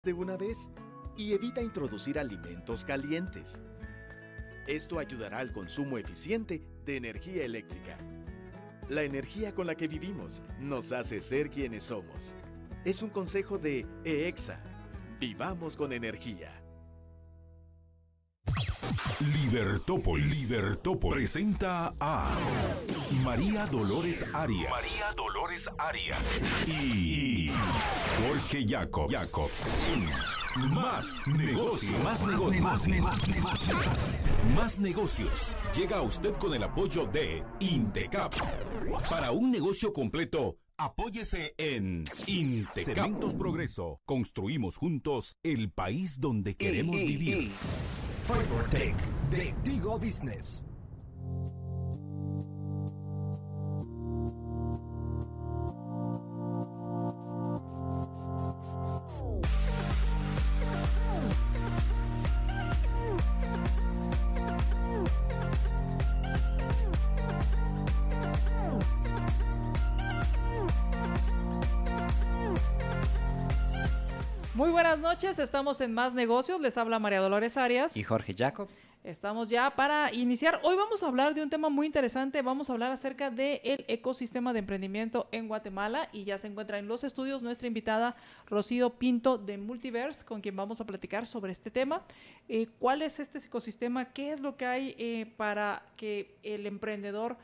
de una vez y evita introducir alimentos calientes. Esto ayudará al consumo eficiente de energía eléctrica. La energía con la que vivimos nos hace ser quienes somos. Es un consejo de EEXA. Vivamos con energía. Libertópolis presenta a María Dolores Arias. Y Jorge Jacobs. Más negocios. Más negocios. Llega a usted con el apoyo de Intecap. Para un negocio completo, apóyese en Intecap. Cementos Progreso. Construimos juntos el país donde queremos vivir. FiberTech de Tigo Business. Muy buenas noches, estamos en Más Negocios, les habla María Dolores Arias y Jorge Jacobs. Estamos ya para iniciar. Hoy vamos a hablar de un tema muy interesante, vamos a hablar acerca del ecosistema de emprendimiento en Guatemala y ya se encuentra en los estudios nuestra invitada Rocío Pinto de Multiverse, con quien vamos a platicar sobre este tema. ¿Cuál es este ecosistema? ¿Qué es lo que hay para que el emprendedor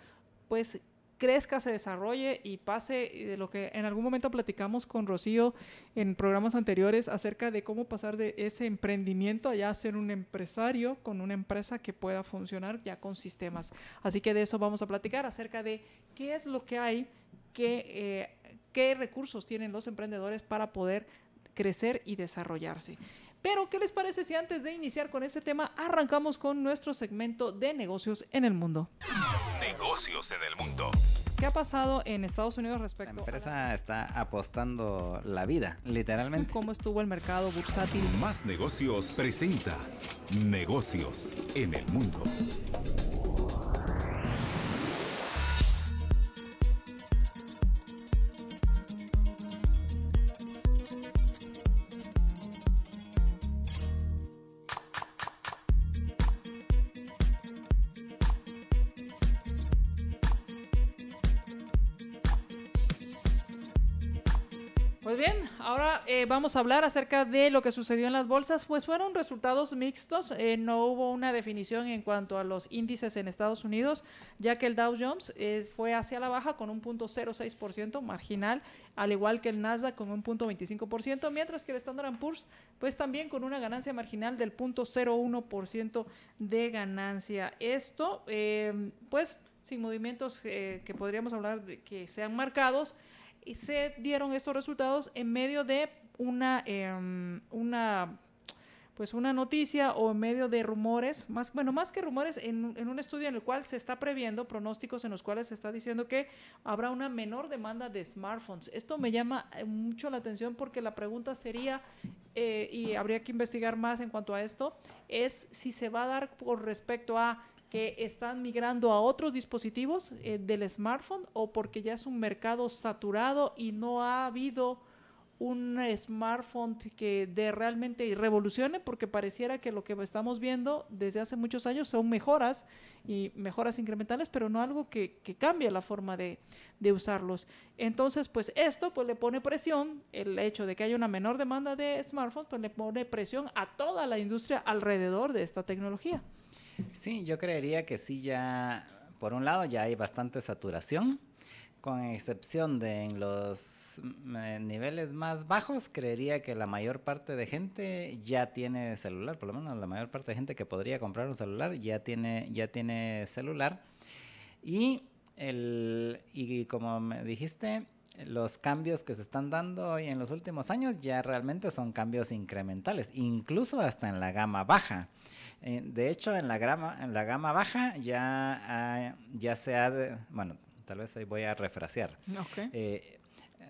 pues crezca, se desarrolle y pase de lo que en algún momento platicamos con Rocío en programas anteriores acerca de cómo pasar de ese emprendimiento allá a ser un empresario con una empresa que pueda funcionar ya con sistemas? Así que de eso vamos a platicar, acerca de qué es lo que hay, qué recursos tienen los emprendedores para poder crecer y desarrollarse. Pero, ¿qué les parece si antes de iniciar con este tema arrancamos con nuestro segmento de negocios en el mundo? Negocios en el mundo. ¿Qué ha pasado en Estados Unidos respecto La empresa está apostando la vida, literalmente. ¿Cómo estuvo el mercado bursátil? Más Negocios presenta Negocios en el mundo. Pues bien, ahora vamos a hablar acerca de lo que sucedió en las bolsas. Pues fueron resultados mixtos, no hubo una definición en cuanto a los índices en Estados Unidos, ya que el Dow Jones fue hacia la baja con un 0.06% marginal, al igual que el Nasdaq con un 0.25%, mientras que el Standard & Poor's pues también con una ganancia marginal del 0.01% de ganancia. Esto pues sin movimientos que podríamos hablar de que sean marcados. Y se dieron estos resultados en medio de una noticia o en medio de rumores, más que rumores, en un estudio en el cual se está previendo pronósticos en los cuales se está diciendo que habrá una menor demanda de smartphones. Esto me llama mucho la atención porque la pregunta sería, y habría que investigar más en cuanto a esto, es si se va a dar por respecto a que están migrando a otros dispositivos del smartphone o porque ya es un mercado saturado y no ha habido un smartphone que realmente revolucione, porque pareciera que lo que estamos viendo desde hace muchos años son mejoras y mejoras incrementales, pero no algo que cambie la forma de usarlos. Entonces, pues esto pues le pone presión, el hecho de que haya una menor demanda de smartphones, pues le pone presión a toda la industria alrededor de esta tecnología. Sí, yo creería que sí, ya por un lado ya hay bastante saturación, con excepción de en los niveles más bajos, creería que la mayor parte de gente ya tiene celular, por lo menos la mayor parte de gente que podría comprar un celular ya tiene celular. Y como me dijiste, los cambios que se están dando hoy en los últimos años ya realmente son cambios incrementales, incluso hasta en la gama baja. De hecho, en la gama baja ya se ha... bueno, tal vez ahí voy a refrasear. Okay.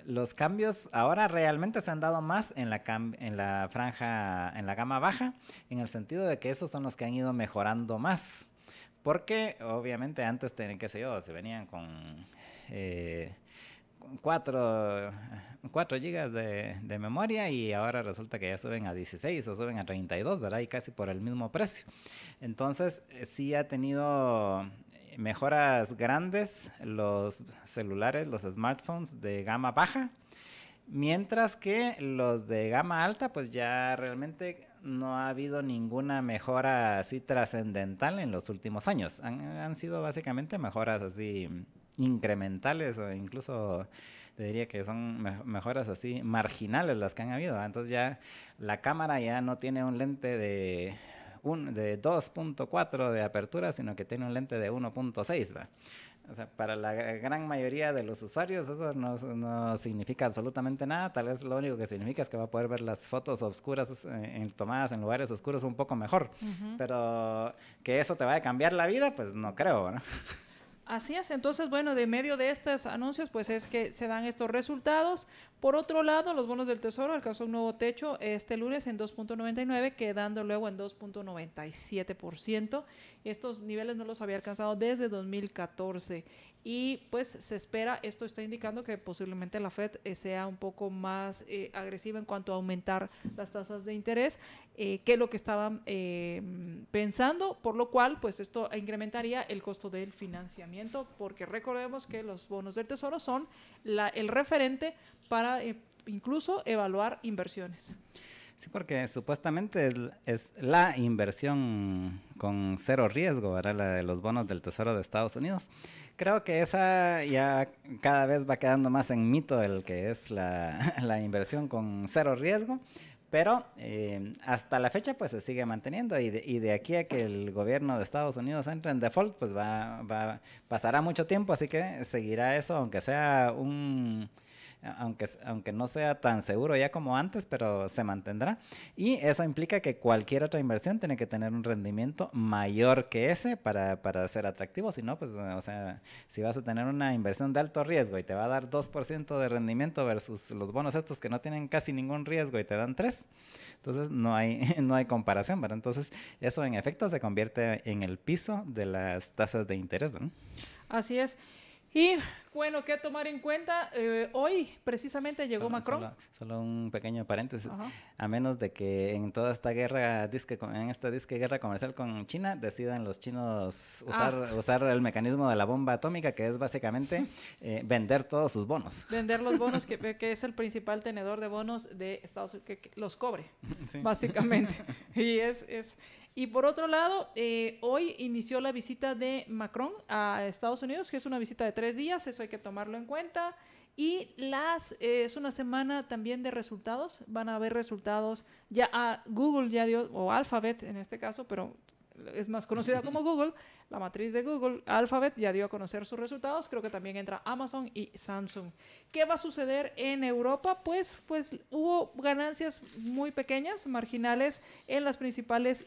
Los cambios ahora realmente se han dado más en la franja, en la gama baja, en el sentido de que esos son los que han ido mejorando más. Porque obviamente antes, qué sé yo, se venían con 4 gigas de memoria y ahora resulta que ya suben a 16 o suben a 32, ¿verdad? Y casi por el mismo precio. Entonces, sí ha tenido mejoras grandes los celulares, los smartphones de gama baja, mientras que los de gama alta, pues ya realmente no ha habido ninguna mejora así trascendental en los últimos años. Han sido básicamente mejoras así incrementales o incluso te diría que son mejoras así marginales las que han habido. Entonces ya la cámara ya no tiene un lente de 2.4 de apertura, sino que tiene un lente de 1.6, ¿va? O sea, para la gran mayoría de los usuarios eso no significa absolutamente nada. Tal vez lo único que significa es que va a poder ver las fotos oscuras tomadas en lugares oscuros un poco mejor. Pero que eso te vaya a cambiar la vida, pues no creo, ¿no? Así es, entonces, bueno, de medio de estos anuncios, pues es que se dan estos resultados. Por otro lado, los bonos del Tesoro alcanzó un nuevo techo este lunes en 2.99, quedando luego en 2.97%. Estos niveles no los había alcanzado desde 2014. Y pues se espera, esto está indicando que posiblemente la Fed sea un poco más agresiva en cuanto a aumentar las tasas de interés que lo que estaban pensando, por lo cual pues esto incrementaría el costo del financiamiento, porque recordemos que los bonos del Tesoro son el referente para incluso evaluar inversiones. Sí, porque supuestamente es la inversión con cero riesgo, ¿verdad? La de los bonos del Tesoro de Estados Unidos. Creo que esa ya cada vez va quedando más en mito el que es la inversión con cero riesgo, pero hasta la fecha pues se sigue manteniendo y de aquí a que el gobierno de Estados Unidos entre en default pues pasará mucho tiempo, así que seguirá eso, aunque sea aunque no sea tan seguro ya como antes, pero se mantendrá. Y eso implica que cualquier otra inversión tiene que tener un rendimiento mayor que ese para ser atractivo. Si no, pues, o sea, si vas a tener una inversión de alto riesgo y te va a dar 2% de rendimiento versus los bonos estos que no tienen casi ningún riesgo y te dan 3%, entonces no hay comparación, ¿verdad? Entonces eso en efecto se convierte en el piso de las tasas de interés, ¿no? Así es. Y bueno, ¿qué tomar en cuenta? Hoy precisamente llegó Macron. Solo un pequeño paréntesis. Ajá. A menos de que en toda esta guerra, guerra comercial con China, decidan los chinos usar el mecanismo de la bomba atómica, que es básicamente vender todos sus bonos. Vender los bonos, que es el principal tenedor de bonos de Estados Unidos, que los cobre, Sí. básicamente. Y por otro lado, hoy inició la visita de Macron a Estados Unidos, que es una visita de 3 días, eso hay que tomarlo en cuenta. Y es una semana también de resultados, van a haber resultados, Google ya dio, o Alphabet en este caso, pero es más conocida como Google, la matriz de Google, Alphabet, ya dio a conocer sus resultados. Creo que también entra Amazon y Samsung. ¿Qué va a suceder en Europa? Pues hubo ganancias muy pequeñas, marginales, en las principales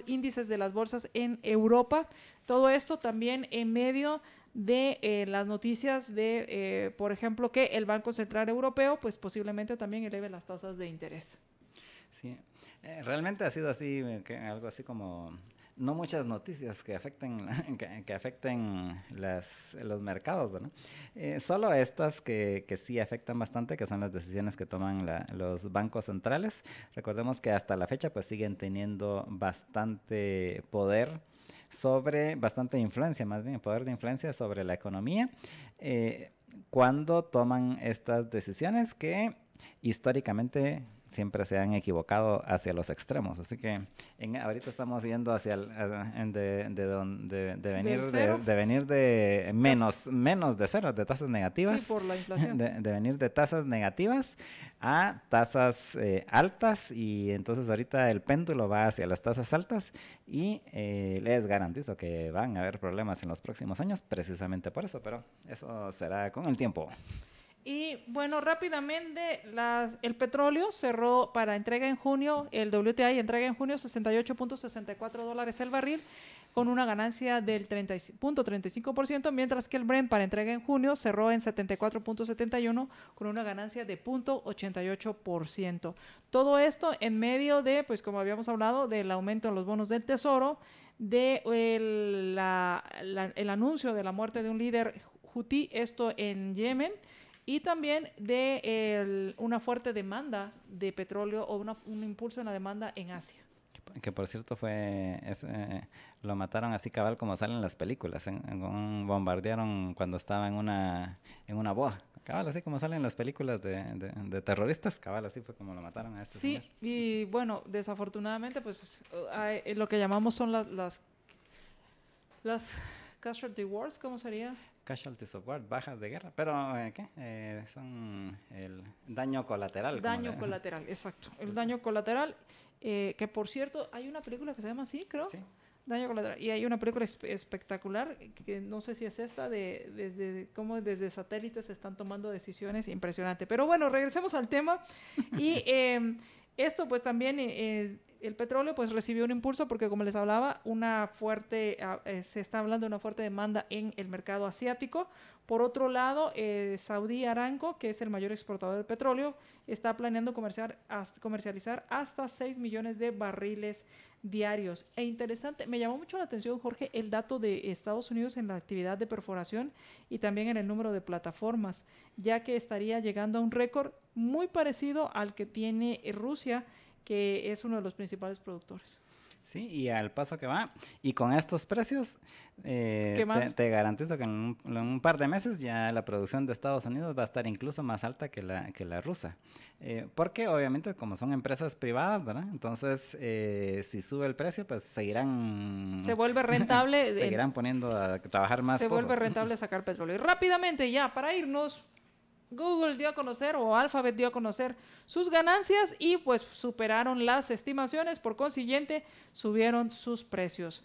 índices de las bolsas en Europa. Todo esto también en medio de las noticias de, por ejemplo, que el Banco Central Europeo pues posiblemente también eleve las tasas de interés. Sí, realmente ha sido así, algo así como no muchas noticias que afecten los mercados, ¿no? Solo estas que sí afectan bastante, que son las decisiones que toman los bancos centrales. Recordemos que hasta la fecha pues siguen teniendo bastante poder bastante influencia, más bien poder de influencia sobre la economía, cuando toman estas decisiones que históricamente siempre se han equivocado hacia los extremos. Así que ahorita estamos yendo hacia venir de menos de cero, de tasas negativas. Sí, por la inflación. De venir de tasas negativas a tasas altas, y entonces ahorita el péndulo va hacia las tasas altas y les garantizo que van a haber problemas en los próximos años precisamente por eso, pero eso será con el tiempo. Y bueno, rápidamente, el petróleo cerró para entrega en junio, el WTI entrega en junio $68.64 el barril, con una ganancia del 30.35%, mientras que el Brent para entrega en junio cerró en 74.71 con una ganancia de 0.88%. Todo esto en medio de, pues como habíamos hablado, del aumento en los bonos del Tesoro, de el anuncio de la muerte de un líder hutí, esto en Yemen, y también de una fuerte demanda de petróleo o un impulso en la demanda en Asia. Que por cierto lo mataron así cabal como salen las películas, bombardearon cuando estaba en una boda, cabal así como salen las películas de terroristas, cabal así fue como lo mataron a este señor. Sí, y bueno, desafortunadamente pues lo que llamamos son las casualty wars, ¿cómo sería? Casualties of war, bajas de guerra, pero son el daño colateral. Daño colateral, exacto, el daño colateral. Que por cierto, hay una película que se llama así, creo. Sí. Daño colateral. Y hay una película espectacular, que no sé si es esta, de cómo desde satélites se están tomando decisiones, impresionante. Pero bueno, regresemos al tema. Y esto pues también, el petróleo pues recibió un impulso porque como les hablaba, se está hablando de una fuerte demanda en el mercado asiático. Por otro lado, Saudi Aramco, que es el mayor exportador de petróleo, está planeando comercializar hasta 6 millones de barriles diarios. E interesante, me llamó mucho la atención, Jorge, el dato de Estados Unidos en la actividad de perforación y también en el número de plataformas, ya que estaría llegando a un récord muy parecido al que tiene Rusia, que es uno de los principales productores. Sí, y al paso que va, y con estos precios, te garantizo que en un par de meses ya la producción de Estados Unidos va a estar incluso más alta que la rusa. Porque obviamente como son empresas privadas, ¿verdad? Entonces, si sube el precio, pues seguirán... Se vuelve rentable. seguirán poniendo a trabajar más Se vuelve rentable sacar petróleo. Y rápidamente ya, para irnos... Google dio a conocer, o Alphabet dio a conocer sus ganancias y pues superaron las estimaciones, por consiguiente subieron sus precios,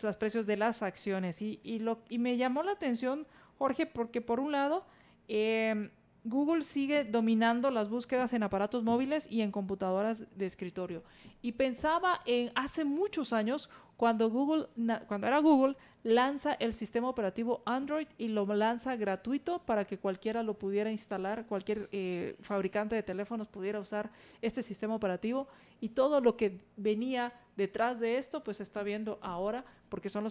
los precios de las acciones. Y me llamó la atención, Jorge, porque por un lado, Google sigue dominando las búsquedas en aparatos móviles y en computadoras de escritorio. Y pensaba en hace muchos años, cuando era Google, lanza el sistema operativo Android y lo lanza gratuito para que cualquiera lo pudiera instalar, cualquier fabricante de teléfonos pudiera usar este sistema operativo, y todo lo que venía detrás de esto pues se está viendo ahora, porque son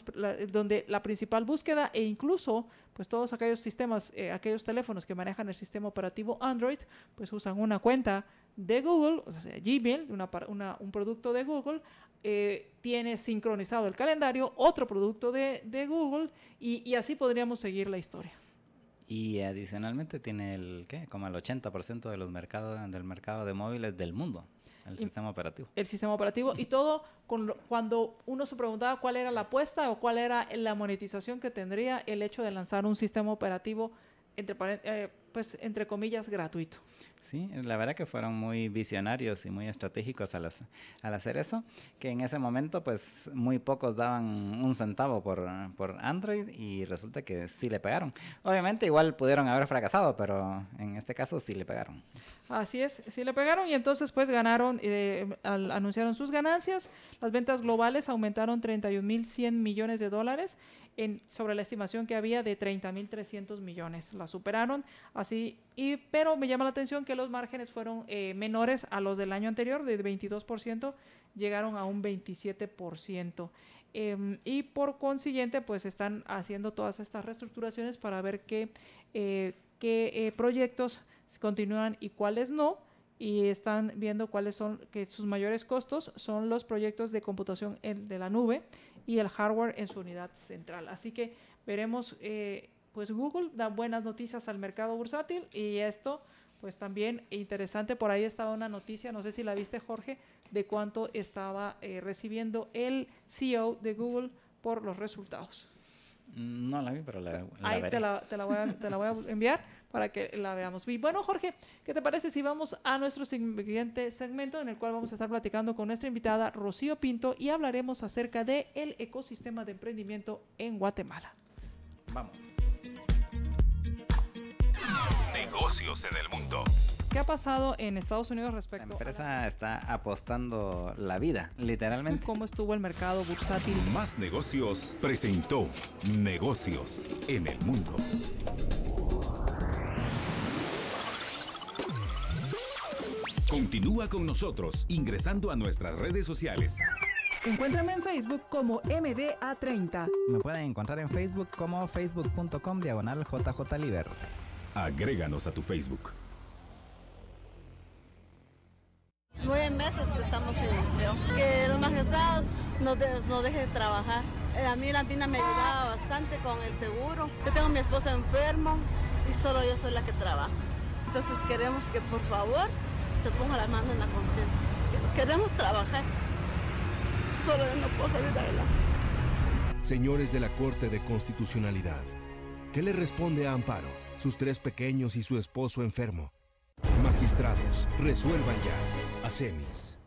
donde la principal búsqueda, e incluso pues todos aquellos sistemas, aquellos teléfonos que manejan el sistema operativo Android pues usan una cuenta de Google, o sea Gmail, un producto de Google, tiene sincronizado el calendario, otro producto de Google, y así podríamos seguir la historia. Y adicionalmente tiene como el 80% de del mercado de móviles del mundo, el sistema operativo. El sistema operativo, y todo cuando uno se preguntaba cuál era la apuesta o cuál era la monetización que tendría el hecho de lanzar un sistema operativo entre comillas gratuito. Sí, la verdad que fueron muy visionarios y muy estratégicos al hacer eso, que en ese momento pues muy pocos daban un centavo por Android, y resulta que sí le pegaron. Obviamente igual pudieron haber fracasado, pero en este caso sí le pegaron. Así es, sí le pegaron, y entonces pues ganaron, anunciaron sus ganancias. Las ventas globales aumentaron 31.100 millones de dólares sobre la estimación que había de 30.300 millones. La superaron así, pero me llama la atención que los márgenes fueron menores a los del año anterior, de 22%, llegaron a un 27%. Y por consiguiente pues están haciendo todas estas reestructuraciones para ver qué proyectos continúan y cuáles no, y están viendo cuáles son, que sus mayores costos son los proyectos de computación de la nube y el hardware en su unidad central. Así que veremos, pues Google da buenas noticias al mercado bursátil, y esto pues también interesante. Por ahí estaba una noticia, no sé si la viste, Jorge, de cuánto estaba recibiendo el CEO de Google por los resultados. No la vi, pero la ahí veré. te la voy a enviar para que la veamos. Y bueno, Jorge, ¿qué te parece si vamos a nuestro siguiente segmento, en el cual vamos a estar platicando con nuestra invitada Rocío Pinto, y hablaremos acerca del ecosistema de emprendimiento en Guatemala? Vamos. Negocios en el mundo. ¿Qué ha pasado en Estados Unidos respecto La empresa está apostando la vida, literalmente. ¿Cómo estuvo el mercado bursátil? Más Negocios presentó Negocios en el mundo. Continúa con nosotros ingresando a nuestras redes sociales. Encuéntrame en Facebook como MDA30. Me pueden encontrar en Facebook como facebook.com/JJLiber. Agréganos a tu Facebook. 9 meses que estamos sin empleo. Que los magistrados nos dejen trabajar. A mí la mina me ayudaba bastante con el seguro. Yo tengo a mi esposo enfermo y solo yo soy la que trabaja. Entonces queremos que por favor se ponga la mano en la conciencia. Queremos trabajar. Solo yo no puedo salir adelante. Señores de la Corte de Constitucionalidad, ¿qué le responde a Amparo, sus 3 pequeños y su esposo enfermo? Magistrados, resuelvan ya. ACEMIS.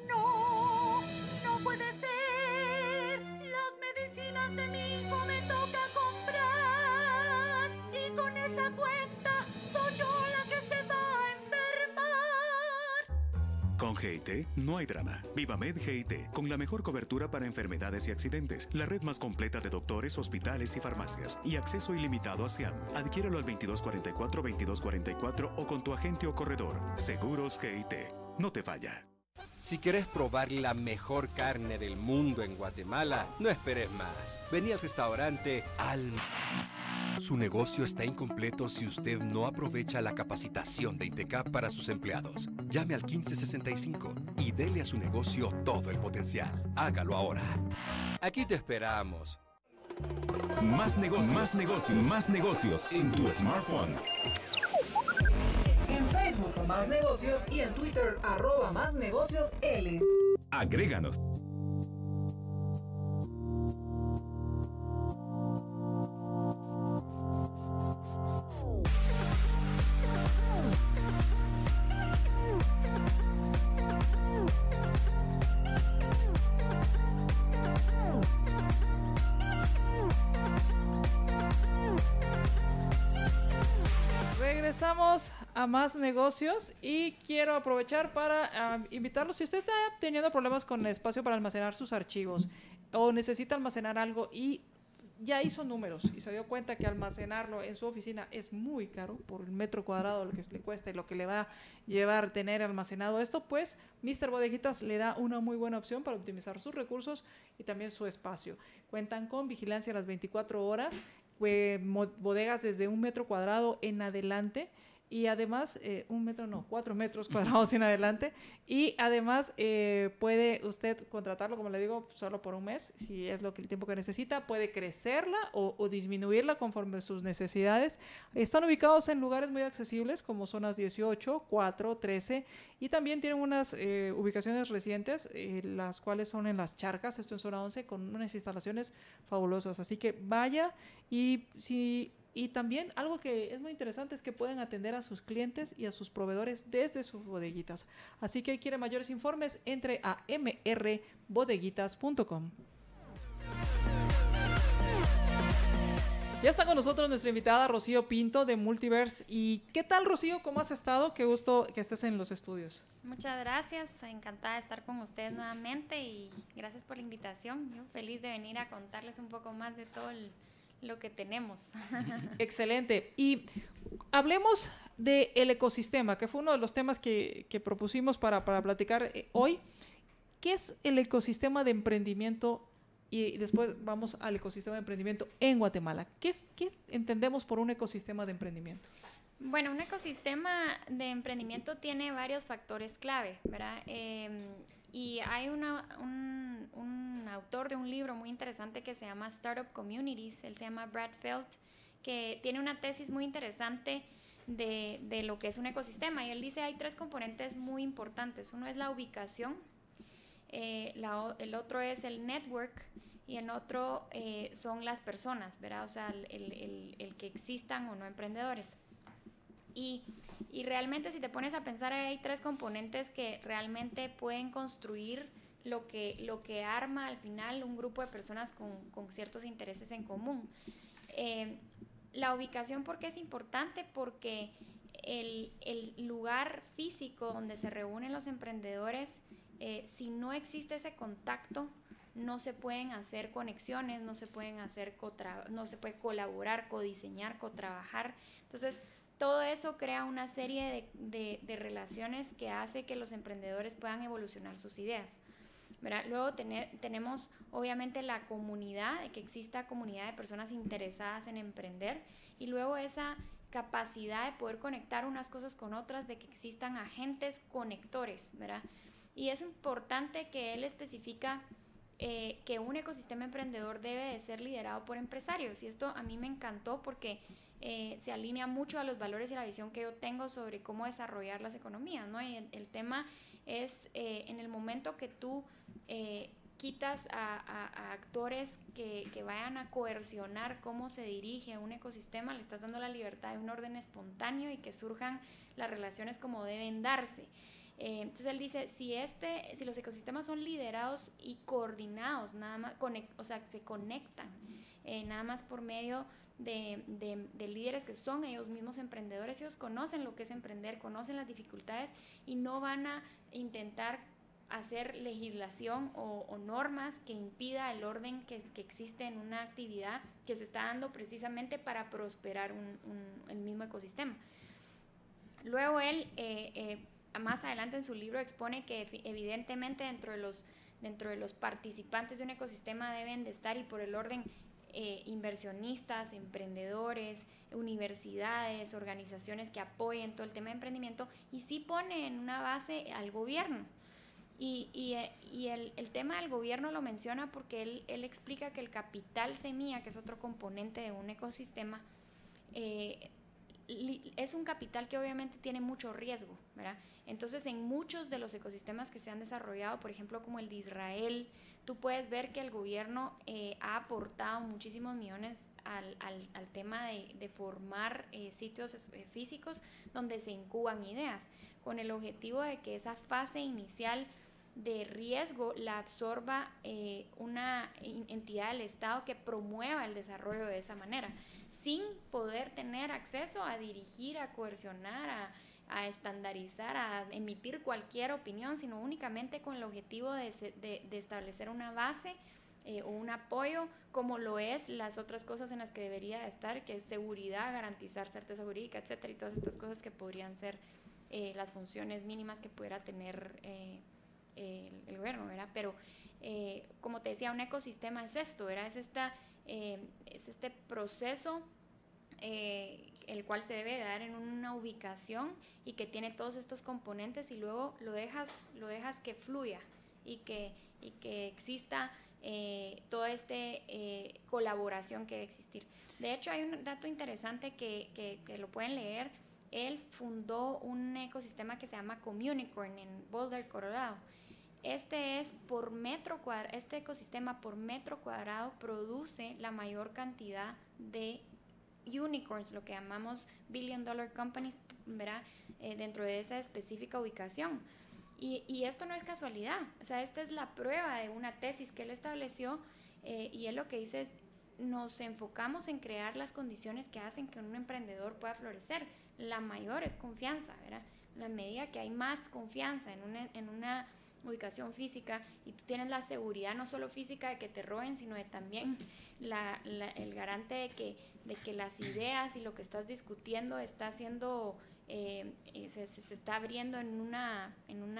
No, no puede ser. Las medicinas de mi hijo me toca comprar. Y con esa cuenta soy yo la que se va a enfermar. Con GIT no hay drama. Vivamed GIT, con la mejor cobertura para enfermedades y accidentes, la red más completa de doctores, hospitales y farmacias, y acceso ilimitado a SIAM. Adquiéralo al 2244-2244 o con tu agente o corredor. Seguros GIT. No te falla. Si querés probar la mejor carne del mundo en Guatemala, no esperes más. Vení al restaurante Alma. Su negocio está incompleto si usted no aprovecha la capacitación de INTECAP para sus empleados. Llame al 1565 y dele a su negocio todo el potencial. Hágalo ahora. Aquí te esperamos. Más negocios, más negocios, más negocios en tu smartphone. En Facebook Más Negocios y en Twitter @másnegociosl. Agréganos. Regresamos a Más Negocios y quiero aprovechar para invitarlos. Si usted está teniendo problemas con el espacio para almacenar sus archivos o necesita almacenar algo y ya hizo números y se dio cuenta que almacenarlo en su oficina es muy caro por el metro cuadrado, lo que le cuesta y lo que le va a llevar tener almacenado esto, pues Mr. Bodeguitas le da una muy buena opción para optimizar sus recursos y también su espacio. Cuentan con vigilancia a las 24 horas, bodegas desde 1 metro cuadrado en adelante y además 4 metros cuadrados en adelante y además puede usted contratarlo, como le digo, solo por un mes, si es el tiempo que necesita, puede crecerla o disminuirla conforme sus necesidades. Están ubicados en lugares muy accesibles como zonas 18, 4, 13 y también tienen unas ubicaciones recientes, las cuales son en Las Charcas, esto en zona 11, con unas instalaciones fabulosas, así que vaya y también algo que es muy interesante es que pueden atender a sus clientes y a sus proveedores desde sus bodeguitas. Así que quiere mayores informes, entre a mrbodeguitas.com. Ya está con nosotros nuestra invitada Rocío Pinto de Multiverse. ¿Y qué tal, Rocío? ¿Cómo has estado? Qué gusto que estés en los estudios. Muchas gracias, encantada de estar con ustedes nuevamente y gracias por la invitación. Yo feliz de venir a contarles un poco más de todo lo que tenemos. Excelente. Y hablemos del ecosistema, que fue uno de los temas que propusimos para platicar hoy. ¿Qué es el ecosistema de emprendimiento? Y después vamos al ecosistema de emprendimiento en Guatemala. ¿Qué entendemos por un ecosistema de emprendimiento? Bueno, un ecosistema de emprendimiento tiene varios factores clave, ¿verdad? Y hay un autor de un libro muy interesante que se llama Startup Communities, él se llama Brad Feld, que tiene una tesis muy interesante de lo que es un ecosistema. Y él dice hay 3 componentes muy importantes. Uno es la ubicación, el otro es el network y el otro son las personas, ¿verdad? O sea, el que existan o no emprendedores. Y realmente si te pones a pensar, hay 3 componentes que realmente pueden construir lo que arma al final un grupo de personas con ciertos intereses en común. La ubicación, ¿por qué es importante? Porque el lugar físico donde se reúnen los emprendedores, si no existe ese contacto, no se pueden hacer conexiones, no se puede colaborar, codiseñar, cotrabajar. Entonces, todo eso crea una serie de relaciones que hace que los emprendedores puedan evolucionar sus ideas. ¿verdad? Luego tenemos obviamente la comunidad, de que exista comunidad de personas interesadas en emprender, y luego esa capacidad de poder conectar unas cosas con otras, de que existan agentes conectores, ¿verdad? Y es importante que él especifica que un ecosistema emprendedor debe de ser liderado por empresarios, y esto a mí me encantó porque se alinea mucho a los valores y la visión que yo tengo sobre cómo desarrollar las economías, ¿no? Y el tema es en el momento que tú quitas a actores que vayan a coercionar cómo se dirige un ecosistema, le estás dando la libertad de un orden espontáneo y que surjan las relaciones como deben darse. Entonces él dice, si los ecosistemas son liderados y coordinados, nada más, o sea, se conectan nada más por medio de líderes que son ellos mismos emprendedores, ellos conocen lo que es emprender, conocen las dificultades y no van a intentar hacer legislación o normas que impida el orden que existe en una actividad que se está dando precisamente para prosperar el mismo ecosistema. Luego él más adelante en su libro expone que evidentemente dentro de los participantes de un ecosistema deben de estar, y por el orden, inversionistas, emprendedores, universidades, organizaciones que apoyen todo el tema de emprendimiento, y sí pone en una base al gobierno. Y el tema del gobierno lo menciona porque él explica que el capital semilla, que es otro componente de un ecosistema, es un capital que obviamente tiene mucho riesgo, ¿verdad? Entonces, en muchos de los ecosistemas que se han desarrollado, por ejemplo, como el de Israel, tú puedes ver que el gobierno ha aportado muchísimos millones al tema de formar sitios físicos donde se incuban ideas, con el objetivo de que esa fase inicial de riesgo la absorba una entidad del Estado que promueva el desarrollo de esa manera, sin poder tener acceso a dirigir, a coercionar, a estandarizar, a emitir cualquier opinión, sino únicamente con el objetivo de establecer una base o un apoyo, como lo es las otras cosas en las que debería estar, que es seguridad, garantizar certeza jurídica, etcétera, y todas estas cosas que podrían ser las funciones mínimas que pudiera tener el gobierno, ¿verdad? Pero como te decía, un ecosistema es esto, ¿verdad? Es este proceso el cual se debe dar en una ubicación y que tiene todos estos componentes, y luego lo dejas que fluya y que exista toda esta colaboración que debe existir. De hecho, hay un dato interesante que lo pueden leer. Él fundó un ecosistema que se llama Communicorn en Boulder, Colorado. Este ecosistema por metro cuadrado produce la mayor cantidad de unicorns, lo que llamamos $1 billion companies, ¿verdad? Dentro de esa específica ubicación. Y esto no es casualidad, o sea, esta es la prueba de una tesis que él estableció, y él lo que dice es: nos enfocamos en crear las condiciones que hacen que un emprendedor pueda florecer. La mayor es confianza, ¿verdad? La medida que hay más confianza en una ubicación física, y tú tienes la seguridad no solo física de que te roben, sino de también el garante de que las ideas y lo que estás discutiendo está siendo se está abriendo en un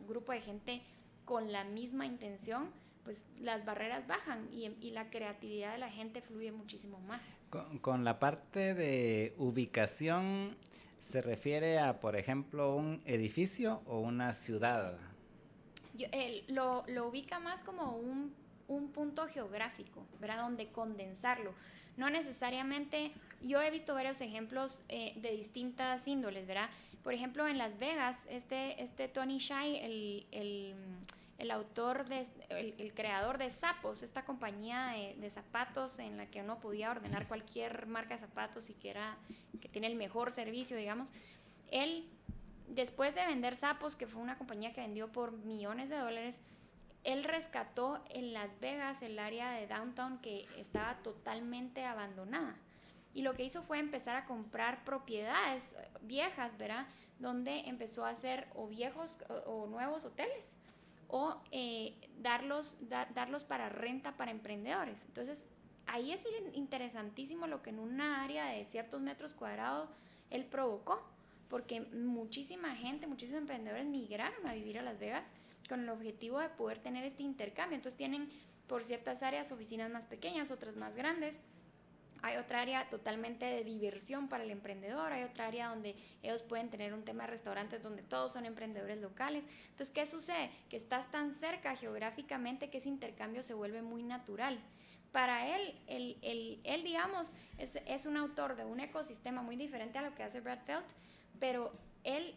grupo de gente con la misma intención, pues las barreras bajan y la creatividad de la gente fluye muchísimo más. Con la parte de ubicación, ¿se refiere a, por ejemplo, un edificio o una ciudad? Lo ubica más como un punto geográfico, ¿verdad? Donde condensarlo. No necesariamente, yo he visto varios ejemplos de distintas índoles, ¿verdad? Por ejemplo, en Las Vegas, Tony Hsieh, el autor, el creador de Zappos, esta compañía de zapatos en la que uno podía ordenar cualquier marca de zapatos y que tiene el mejor servicio, digamos, él, después de vender Zappos, que fue una compañía que vendió por millones de dólares, él rescató en Las Vegas el área de downtown que estaba totalmente abandonada. Y lo que hizo fue empezar a comprar propiedades viejas, ¿verdad? Donde empezó a hacer o viejos o nuevos hoteles, o darlos para renta para emprendedores. Entonces, ahí es interesantísimo lo que en una área de ciertos metros cuadrados él provocó, porque muchísima gente, muchísimos emprendedores migraron a vivir a Las Vegas con el objetivo de poder tener este intercambio. Entonces tienen por ciertas áreas oficinas más pequeñas, otras más grandes. Hay otra área totalmente de diversión para el emprendedor, hay otra área donde ellos pueden tener un tema de restaurantes donde todos son emprendedores locales. Entonces, ¿qué sucede? Que estás tan cerca geográficamente que ese intercambio se vuelve muy natural. Para él digamos, es un autor de un ecosistema muy diferente a lo que hace Brad Feld, pero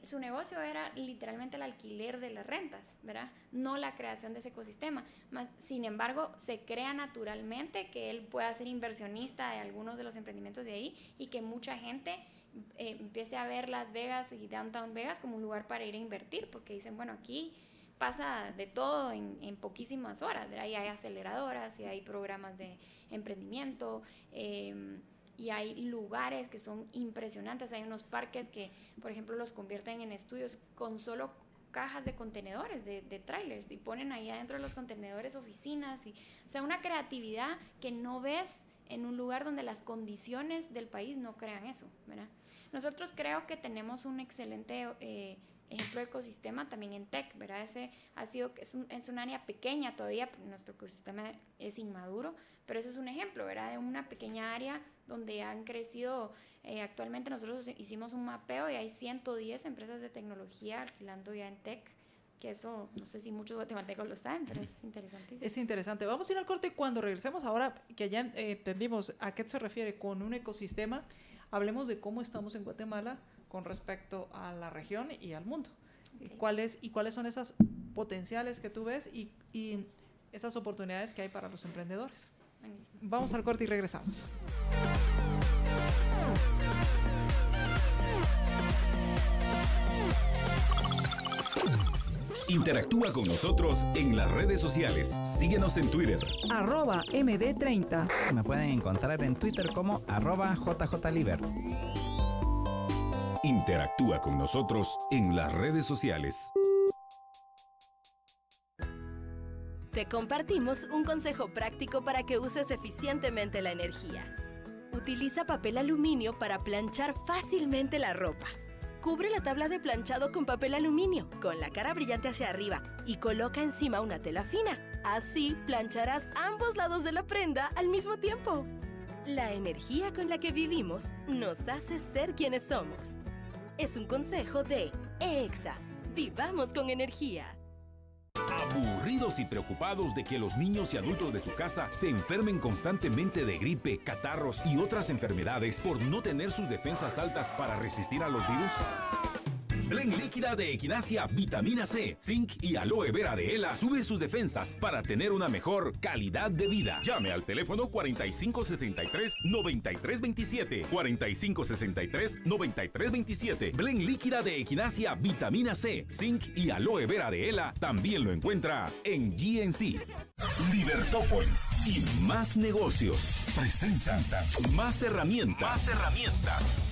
su negocio era literalmente el alquiler de las rentas, ¿verdad? No la creación de ese ecosistema. Sin embargo, se crea naturalmente que él pueda ser inversionista de algunos de los emprendimientos de ahí y que mucha gente empiece a ver Las Vegas y Downtown Vegas como un lugar para ir a invertir, porque dicen, bueno, aquí pasa de todo en poquísimas horas, ¿verdad? Y hay aceleradoras y hay programas de emprendimiento, y hay lugares que son impresionantes. Hay unos parques que, por ejemplo, los convierten en estudios con solo cajas de contenedores, de trailers, y ponen ahí adentro de los contenedores oficinas. O sea, una creatividad que no ves en un lugar donde las condiciones del país no crean eso, ¿verdad? Nosotros creo que tenemos un excelente ejemplo de ecosistema también en tech, ¿verdad? Es un área pequeña todavía, nuestro ecosistema es inmaduro, pero eso es un ejemplo, ¿verdad? De una pequeña área donde han crecido, actualmente nosotros hicimos un mapeo y hay 110 empresas de tecnología alquilando ya en tech, que eso no sé si muchos guatemaltecos lo saben, pero es interesante. Es interesante. Vamos a ir al corte y cuando regresemos, ahora que ya entendimos a qué se refiere con un ecosistema, hablemos de cómo estamos en Guatemala con respecto a la región y al mundo. Okay. ¿Cuáles son esas potenciales que tú ves y esas oportunidades que hay para los emprendedores? Buenísimo. Vamos al corte y regresamos. Interactúa con nosotros en las redes sociales. Síguenos en Twitter. @MD30. Me pueden encontrar en Twitter como @JJLiber. Interactúa con nosotros en las redes sociales. Te compartimos un consejo práctico para que uses eficientemente la energía. Utiliza papel aluminio para planchar fácilmente la ropa. Cubre la tabla de planchado con papel aluminio, con la cara brillante hacia arriba, y coloca encima una tela fina. Así plancharás ambos lados de la prenda al mismo tiempo. La energía con la que vivimos nos hace ser quienes somos. Es un consejo de EXA. Vivamos con energía. Aburridos y preocupados de que los niños y adultos de su casa se enfermen constantemente de gripe, catarros y otras enfermedades por no tener sus defensas altas para resistir a los virus. Blend líquida de Equinacia, vitamina C, zinc y aloe vera de Ela sube sus defensas para tener una mejor calidad de vida. Llame al teléfono 4563-9327. 4563-9327. Blend líquida de Equinacia, vitamina C, zinc y aloe vera de Ela también lo encuentra en GNC. Libertópolis y Más Negocios presentan Más Herramientas.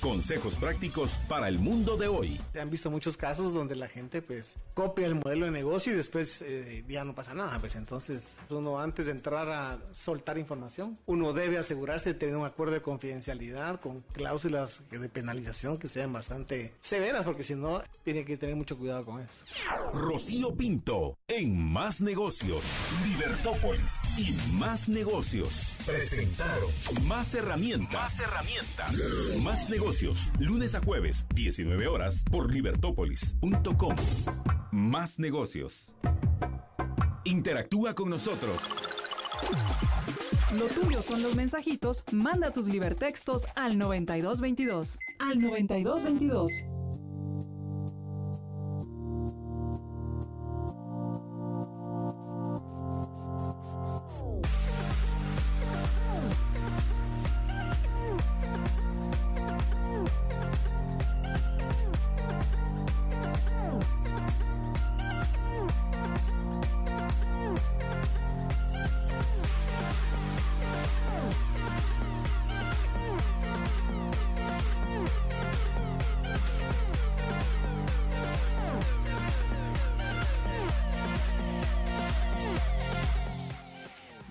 Consejos prácticos para el mundo de hoy. Se han visto muchos casos donde la gente pues copia el modelo de negocio y después ya no pasa nada. Pues entonces uno, antes de entrar a soltar información, uno debe asegurarse de tener un acuerdo de confidencialidad con cláusulas de penalización que sean bastante severas, porque si no tiene que tener mucho cuidado con eso. Rocío Pinto en Más Negocios. Libertópolis y Más Negocios presentaron Más Herramientas. Más Negocios, lunes a jueves, 19 horas, por libertópolis.com. Más Negocios. Interactúa con nosotros. Lo tuyo son los mensajitos. Manda tus libertextos al 9222. Al 9222.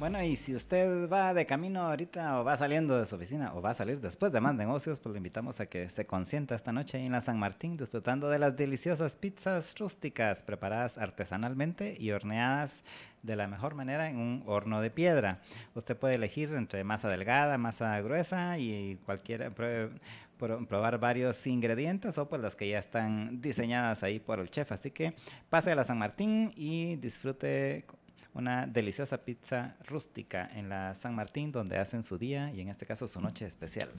Bueno, y si usted va de camino ahorita o va saliendo de su oficina o va a salir después de Más Negocios, pues le invitamos a que se consienta esta noche ahí en la San Martín disfrutando de las deliciosas pizzas rústicas preparadas artesanalmente y horneadas de la mejor manera en un horno de piedra. Usted puede elegir entre masa delgada, masa gruesa y cualquiera, probar varios ingredientes o pues las que ya están diseñadas ahí por el chef. Así que pase a la San Martín y disfrute una deliciosa pizza rústica en la San Martín, donde hacen su día y en este caso su noche especial.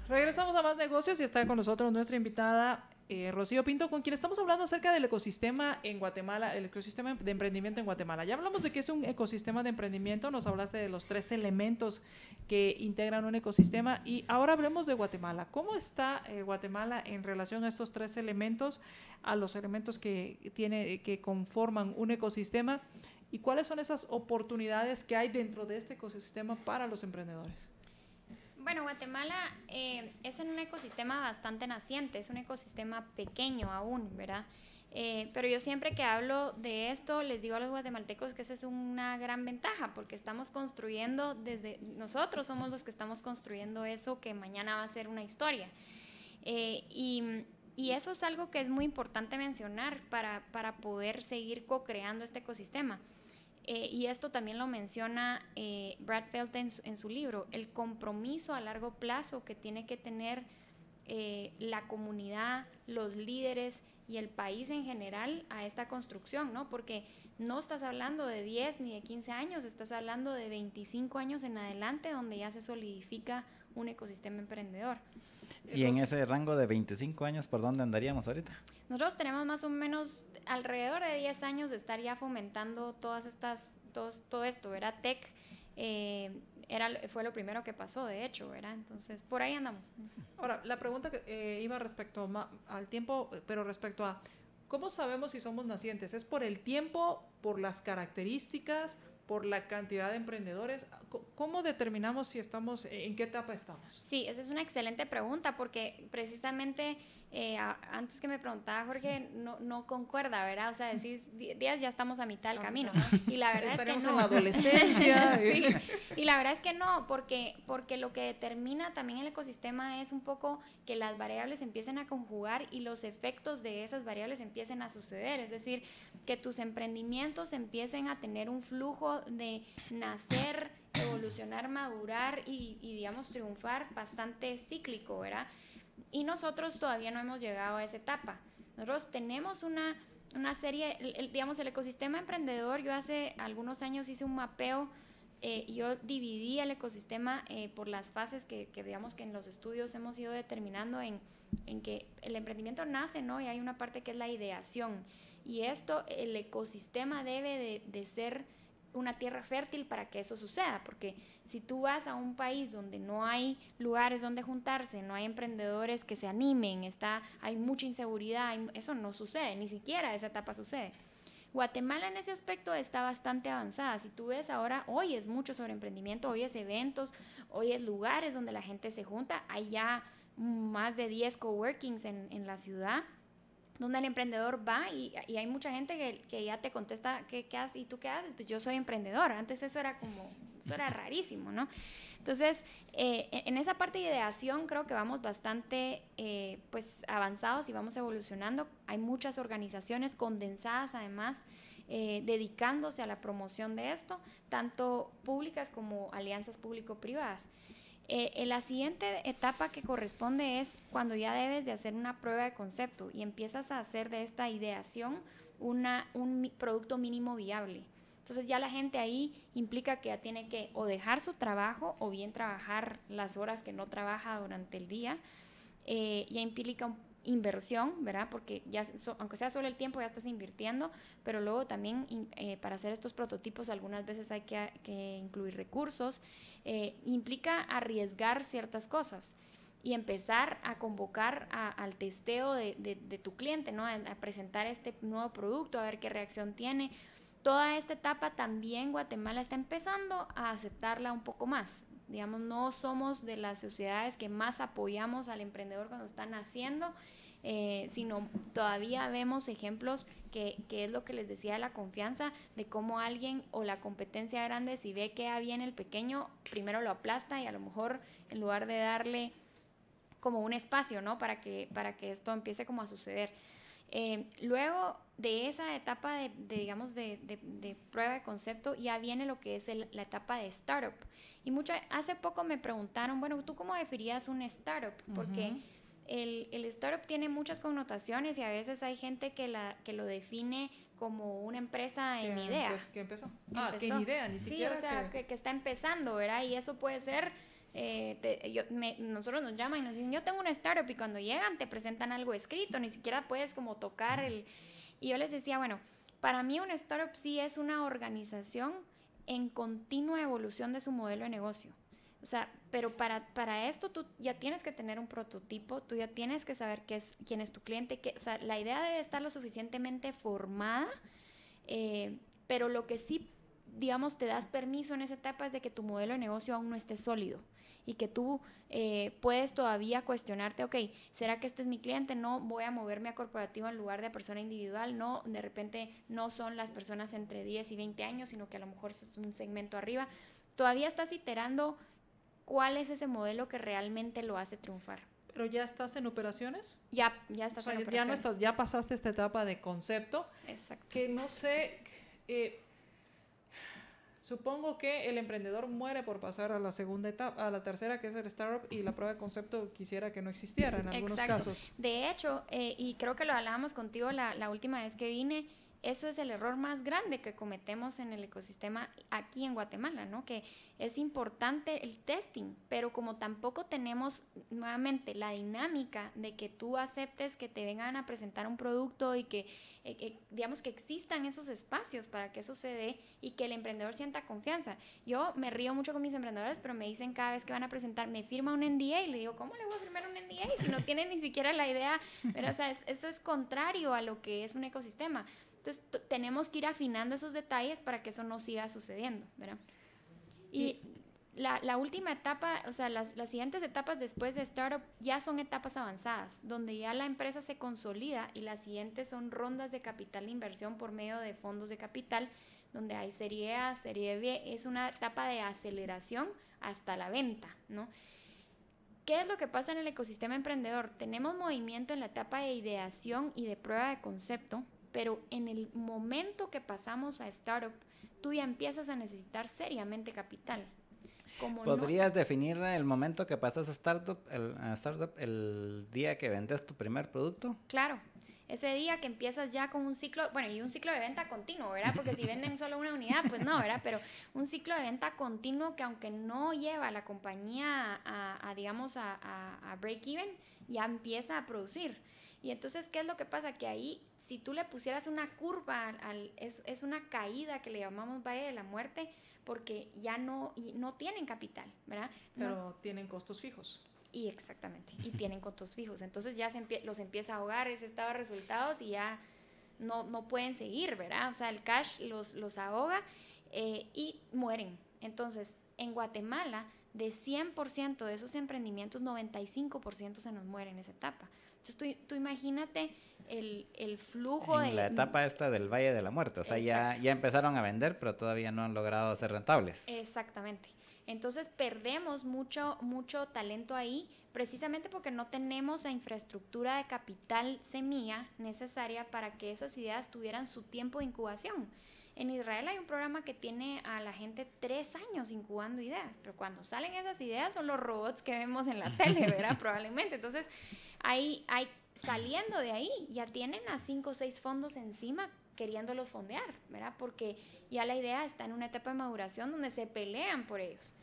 Regresamos a Más Negocios y está con nosotros nuestra invitada Rocío Pinto, con quien estamos hablando acerca del ecosistema en Guatemala, el ecosistema de emprendimiento en Guatemala. Ya hablamos de qué es un ecosistema de emprendimiento, nos hablaste de los 3 elementos que integran un ecosistema y ahora hablemos de Guatemala. ¿Cómo está Guatemala en relación a estos 3 elementos, a los elementos que conforman un ecosistema y cuáles son esas oportunidades que hay dentro de este ecosistema para los emprendedores? Bueno, Guatemala es en un ecosistema bastante naciente, es un ecosistema pequeño aún, ¿verdad? Pero yo siempre que hablo de esto les digo a los guatemaltecos que esa es una gran ventaja porque estamos construyendo nosotros somos los que estamos construyendo eso que mañana va a ser una historia. Y eso es algo que es muy importante mencionar para poder seguir co-creando este ecosistema. Y esto también lo menciona Brad Feld en su libro, el compromiso a largo plazo que tiene que tener la comunidad, los líderes y el país en general a esta construcción, ¿no? Porque no estás hablando de 10 ni de 15 años, estás hablando de 25 años en adelante donde ya se solidifica un ecosistema emprendedor. Y en ese rango de 25 años, ¿por dónde andaríamos ahorita? Nosotros tenemos más o menos alrededor de 10 años de estar ya fomentando todo esto, ¿verdad? Tech fue lo primero que pasó, de hecho, ¿verdad? Entonces, por ahí andamos. Ahora, la pregunta que iba respecto al tiempo, pero respecto a ¿cómo sabemos si somos nacientes? ¿Es por el tiempo, por las características, por la cantidad de emprendedores? ¿Cómo determinamos si estamos, en qué etapa estamos? Sí, esa es una excelente pregunta porque precisamente antes que me preguntaba Jorge, no concuerda, ¿verdad? O sea, decís, días ya estamos a mitad del camino. Y la verdad es que no. Estaremos en la adolescencia. Sí. Y la verdad es que no, porque lo que determina también el ecosistema es un poco que las variables empiecen a conjugar y los efectos de esas variables empiecen a suceder. Es decir, que tus emprendimientos empiecen a tener un flujo de nacer, evolucionar, madurar y digamos, triunfar bastante cíclico, ¿verdad? Y nosotros todavía no hemos llegado a esa etapa. Nosotros tenemos una serie, digamos, el ecosistema emprendedor. Yo hace algunos años hice un mapeo y yo dividí el ecosistema por las fases que digamos que en los estudios hemos ido determinando en que el emprendimiento nace, ¿no? Y hay una parte que es la ideación. Y el ecosistema debe de ser una tierra fértil para que eso suceda, porque si tú vas a un país donde no hay lugares donde juntarse, no hay emprendedores que se animen, hay mucha inseguridad, eso no sucede, ni siquiera esa etapa sucede. Guatemala en ese aspecto está bastante avanzada. Si tú ves ahora, oyes mucho sobre emprendimiento, oyes eventos, oyes lugares donde la gente se junta, hay ya más de 10 coworkings en la ciudad, donde el emprendedor va y hay mucha gente que ya te contesta, ¿qué haces? ¿Y tú qué haces? Pues yo soy emprendedor. Antes eso era rarísimo, ¿no? Entonces, en esa parte de ideación creo que vamos bastante pues avanzados y vamos evolucionando. Hay muchas organizaciones condensadas además dedicándose a la promoción de esto, tanto públicas como alianzas público-privadas. La siguiente etapa que corresponde es cuando ya debes de hacer una prueba de concepto y empiezas a hacer de esta ideación un producto mínimo viable. Entonces ya la gente ahí implica que ya tiene que o dejar su trabajo o bien trabajar las horas que no trabaja durante el día. Ya implica inversión, ¿verdad? Porque ya aunque sea solo el tiempo ya estás invirtiendo, pero luego también para hacer estos prototipos algunas veces hay que incluir recursos. Implica arriesgar ciertas cosas y empezar a convocar al testeo de tu cliente, ¿no? A presentar este nuevo producto, a ver qué reacción tiene. Toda esta etapa también Guatemala está empezando a aceptarla un poco más. Digamos, no somos de las sociedades que más apoyamos al emprendedor cuando está naciendo. sino todavía vemos ejemplos que es lo que les decía de la confianza, de cómo alguien o la competencia grande, si ve que viene el pequeño, primero lo aplasta y a lo mejor en lugar de darle como un espacio, ¿no? Para que esto empiece como a suceder. Luego de esa etapa de prueba de concepto ya viene lo que es la etapa de startup. Y hace poco me preguntaron, bueno, ¿tú cómo definirías un startup? Porque el startup tiene muchas connotaciones y a veces hay gente que lo define como una empresa en idea. Pues, ¿que empezó? Que en idea, ni siquiera. Sí, o sea, que está empezando, ¿verdad? Y eso puede ser... nosotros nos llaman y nos dicen, yo tengo una startup, y cuando llegan te presentan algo escrito, ni siquiera puedes como tocar y yo les decía, bueno, para mí una startup sí es una organización en continua evolución de su modelo de negocio. O sea, pero para esto tú ya tienes que tener un prototipo, tú ya tienes que saber quién es tu cliente, o sea, la idea debe estar lo suficientemente formada, pero lo que sí, digamos, te das permiso en esa etapa es de que tu modelo de negocio aún no esté sólido y que tú puedes todavía cuestionarte, ok, ¿será que este es mi cliente? No, voy a moverme a corporativo en lugar de a persona individual. No, de repente no son las personas entre 10 y 20 años, sino que a lo mejor es un segmento arriba. Todavía estás iterando cuál es ese modelo que realmente lo hace triunfar. ¿Pero ya estás en operaciones? Ya estás en operaciones. Ya pasaste esta etapa de concepto. Exacto. Que no sé... supongo que el emprendedor muere por pasar a la segunda etapa, a la tercera, que es el startup, y la prueba de concepto quisiera que no existiera en algunos casos. De hecho, y creo que lo hablábamos contigo la última vez que vine, eso es el error más grande que cometemos en el ecosistema aquí en Guatemala, ¿no? Que es importante el testing, pero como tampoco tenemos nuevamente la dinámica de que tú aceptes que te vengan a presentar un producto y que digamos que existan esos espacios para que eso se dé y que el emprendedor sienta confianza. Yo me río mucho con mis emprendedores, pero me dicen cada vez que van a presentar, me firma un NDA, y le digo, ¿cómo le voy a firmar un NDA si no tiene ni siquiera la idea? Pero, o sea, eso es contrario a lo que es un ecosistema. Entonces, tenemos que ir afinando esos detalles para que eso no siga sucediendo, ¿verdad? Y la última etapa, o sea, las siguientes etapas después de startup ya son etapas avanzadas, donde ya la empresa se consolida, y las siguientes son rondas de capital de inversión por medio de fondos de capital, donde hay serie A, serie B, es una etapa de aceleración hasta la venta, ¿no? ¿Qué es lo que pasa en el ecosistema emprendedor? Tenemos movimiento en la etapa de ideación y de prueba de concepto, pero en el momento que pasamos a startup, tú ya empiezas a necesitar seriamente capital. ¿Podrías definir el momento que pasas a startup, el día que vendes tu primer producto? Claro, ese día que empiezas ya con un ciclo, bueno, y un ciclo de venta continuo, ¿verdad? Porque si venden solo una unidad, pues no, ¿verdad? Pero un ciclo de venta continuo que aunque no lleva a la compañía a break even, ya empieza a producir. Y entonces, ¿qué es lo que pasa? Que ahí, si tú le pusieras una curva, es una caída que le llamamos Valle de la Muerte, porque ya no tienen capital, ¿verdad? Pero tienen costos fijos. Y exactamente, y tienen costos fijos. Entonces ya los empieza a ahogar ese estado de resultados y ya no pueden seguir, ¿verdad? O sea, el cash los ahoga y mueren. Entonces, en Guatemala, de 100% de esos emprendimientos, 95% se nos mueren en esa etapa. Entonces, tú imagínate el flujo en la etapa esta del Valle de la Muerte, o sea, ya empezaron a vender, pero todavía no han logrado ser rentables. Exactamente. Entonces, perdemos mucho talento ahí, precisamente porque no tenemos la infraestructura de capital semilla necesaria para que esas ideas tuvieran su tiempo de incubación. En Israel hay un programa que tiene a la gente 3 años incubando ideas, pero cuando salen esas ideas son los robots que vemos en la tele, ¿verdad? Probablemente. Entonces, saliendo de ahí, ya tienen a 5 o 6 fondos encima queriéndolos fondear, ¿verdad? Porque ya la idea está en una etapa de maduración donde se pelean por ellos.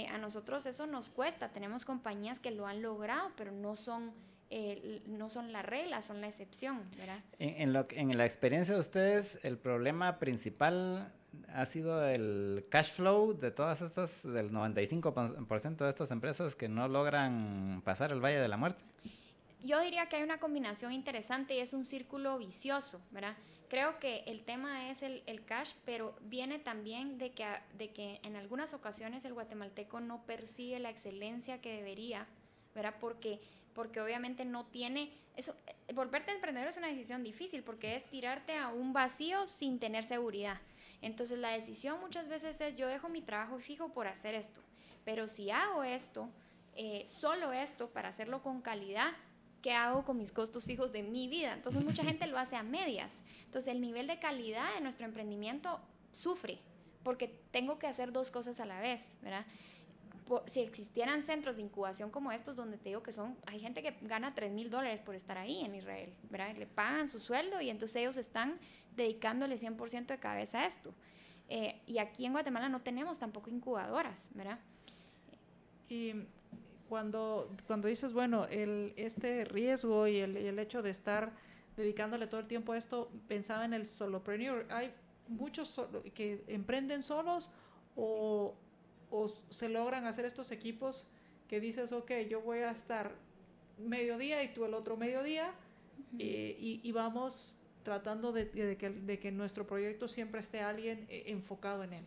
A nosotros eso nos cuesta. Tenemos compañías que lo han logrado, pero no son la regla, son la excepción, ¿verdad? En la experiencia de ustedes, el problema principal ha sido el cash flow de todas estas, del 95% de estas empresas que no logran pasar el Valle de la Muerte. Yo diría que hay una combinación interesante y es un círculo vicioso, ¿verdad? Creo que el tema es el cash, pero viene también de que en algunas ocasiones el guatemalteco no persigue la excelencia que debería, ¿verdad? Porque porque obviamente no tiene... Eso, volverte emprendedor es una decisión difícil porque es tirarte a un vacío sin tener seguridad. Entonces la decisión muchas veces es yo dejo mi trabajo fijo por hacer esto, pero si hago esto, solo esto para hacerlo con calidad, ¿qué hago con mis costos fijos de mi vida? Entonces mucha gente lo hace a medias. Entonces el nivel de calidad de nuestro emprendimiento sufre porque tengo que hacer dos cosas a la vez, ¿verdad? Si existieran centros de incubación como estos, donde te digo que hay gente que gana $3,000 por estar ahí en Israel, ¿verdad? Le pagan su sueldo y entonces ellos están dedicándole 100% de cabeza a esto. Y aquí en Guatemala no tenemos tampoco incubadoras, ¿verdad? Y cuando dices, bueno, este riesgo y el hecho de estar dedicándole todo el tiempo a esto, pensaba en el solopreneur. Hay muchos que emprenden solos o se logran hacer estos equipos que dices, ok, yo voy a estar mediodía y tú el otro mediodía, y vamos tratando de que nuestro proyecto siempre esté alguien enfocado en él.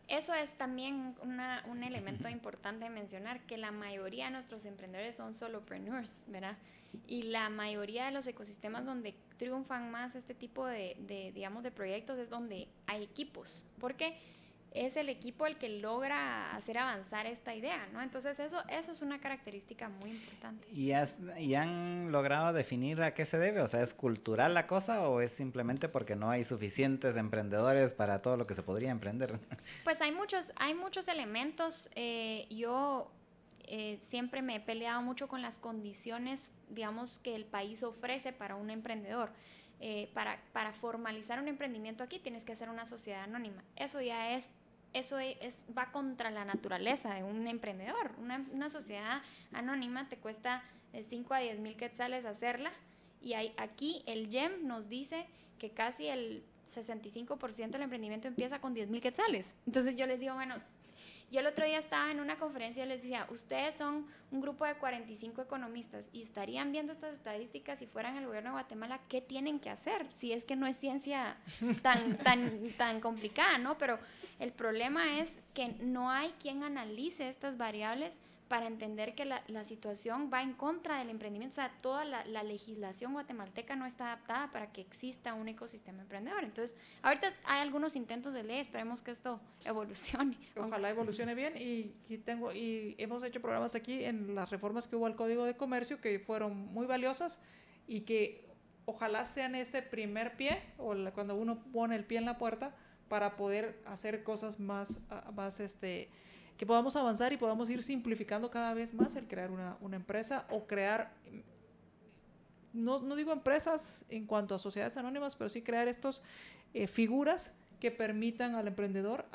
Eso es también un elemento importante de mencionar, que la mayoría de nuestros emprendedores son solopreneurs, ¿verdad? Y la mayoría de los ecosistemas donde triunfan más este tipo digamos, de proyectos es donde hay equipos. ¿Por qué? Es el equipo el que logra hacer avanzar esta idea, ¿no? Entonces eso es una característica muy importante. ¿Y han logrado definir a qué se debe? O sea, ¿es cultural la cosa o es simplemente porque no hay suficientes emprendedores para todo lo que se podría emprender? Pues hay muchos elementos. Yo siempre me he peleado mucho con las condiciones, digamos, que el país ofrece para un emprendedor. Para formalizar un emprendimiento aquí tienes que hacer una sociedad anónima. Eso va contra la naturaleza de un emprendedor. Una sociedad anónima te cuesta 5 a 10 mil quetzales hacerla, y aquí el GEM nos dice que casi el 65% del emprendimiento empieza con 10 mil quetzales. Entonces yo les digo, bueno, yo el otro día estaba en una conferencia y les decía, ustedes son un grupo de 45 economistas y estarían viendo estas estadísticas si fueran el gobierno de Guatemala, ¿qué tienen que hacer? Si es que no es ciencia tan complicada, ¿no? Pero el problema es que no hay quien analice estas variables para entender que la situación va en contra del emprendimiento. O sea, toda la legislación guatemalteca no está adaptada para que exista un ecosistema emprendedor. Entonces, ahorita hay algunos intentos de ley, esperemos que esto evolucione. Ojalá evolucione bien, y hemos hecho programas aquí en las reformas que hubo al Código de Comercio que fueron muy valiosas y que ojalá sean ese primer pie, o cuando uno pone el pie en la puerta para poder hacer cosas más que podamos avanzar y podamos ir simplificando cada vez más el crear una empresa, o crear, no digo empresas en cuanto a sociedades anónimas, pero sí crear estos figuras que permitan al emprendedor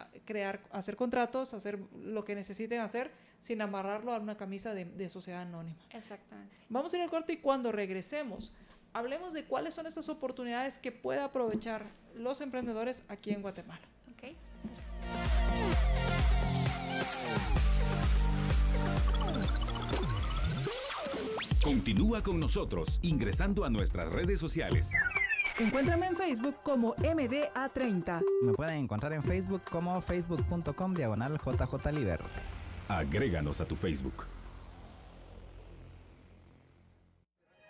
hacer contratos, hacer lo que necesiten hacer sin amarrarlo a una camisa de sociedad anónima. Exactamente. Vamos a ir al corte y cuando regresemos, hablemos de cuáles son esas oportunidades que pueden aprovechar los emprendedores aquí en Guatemala. Okay. Continúa con nosotros ingresando a nuestras redes sociales. Encuéntrame en Facebook como MDA30. Me pueden encontrar en Facebook como facebook.com/JJLiber. Agréganos a tu Facebook.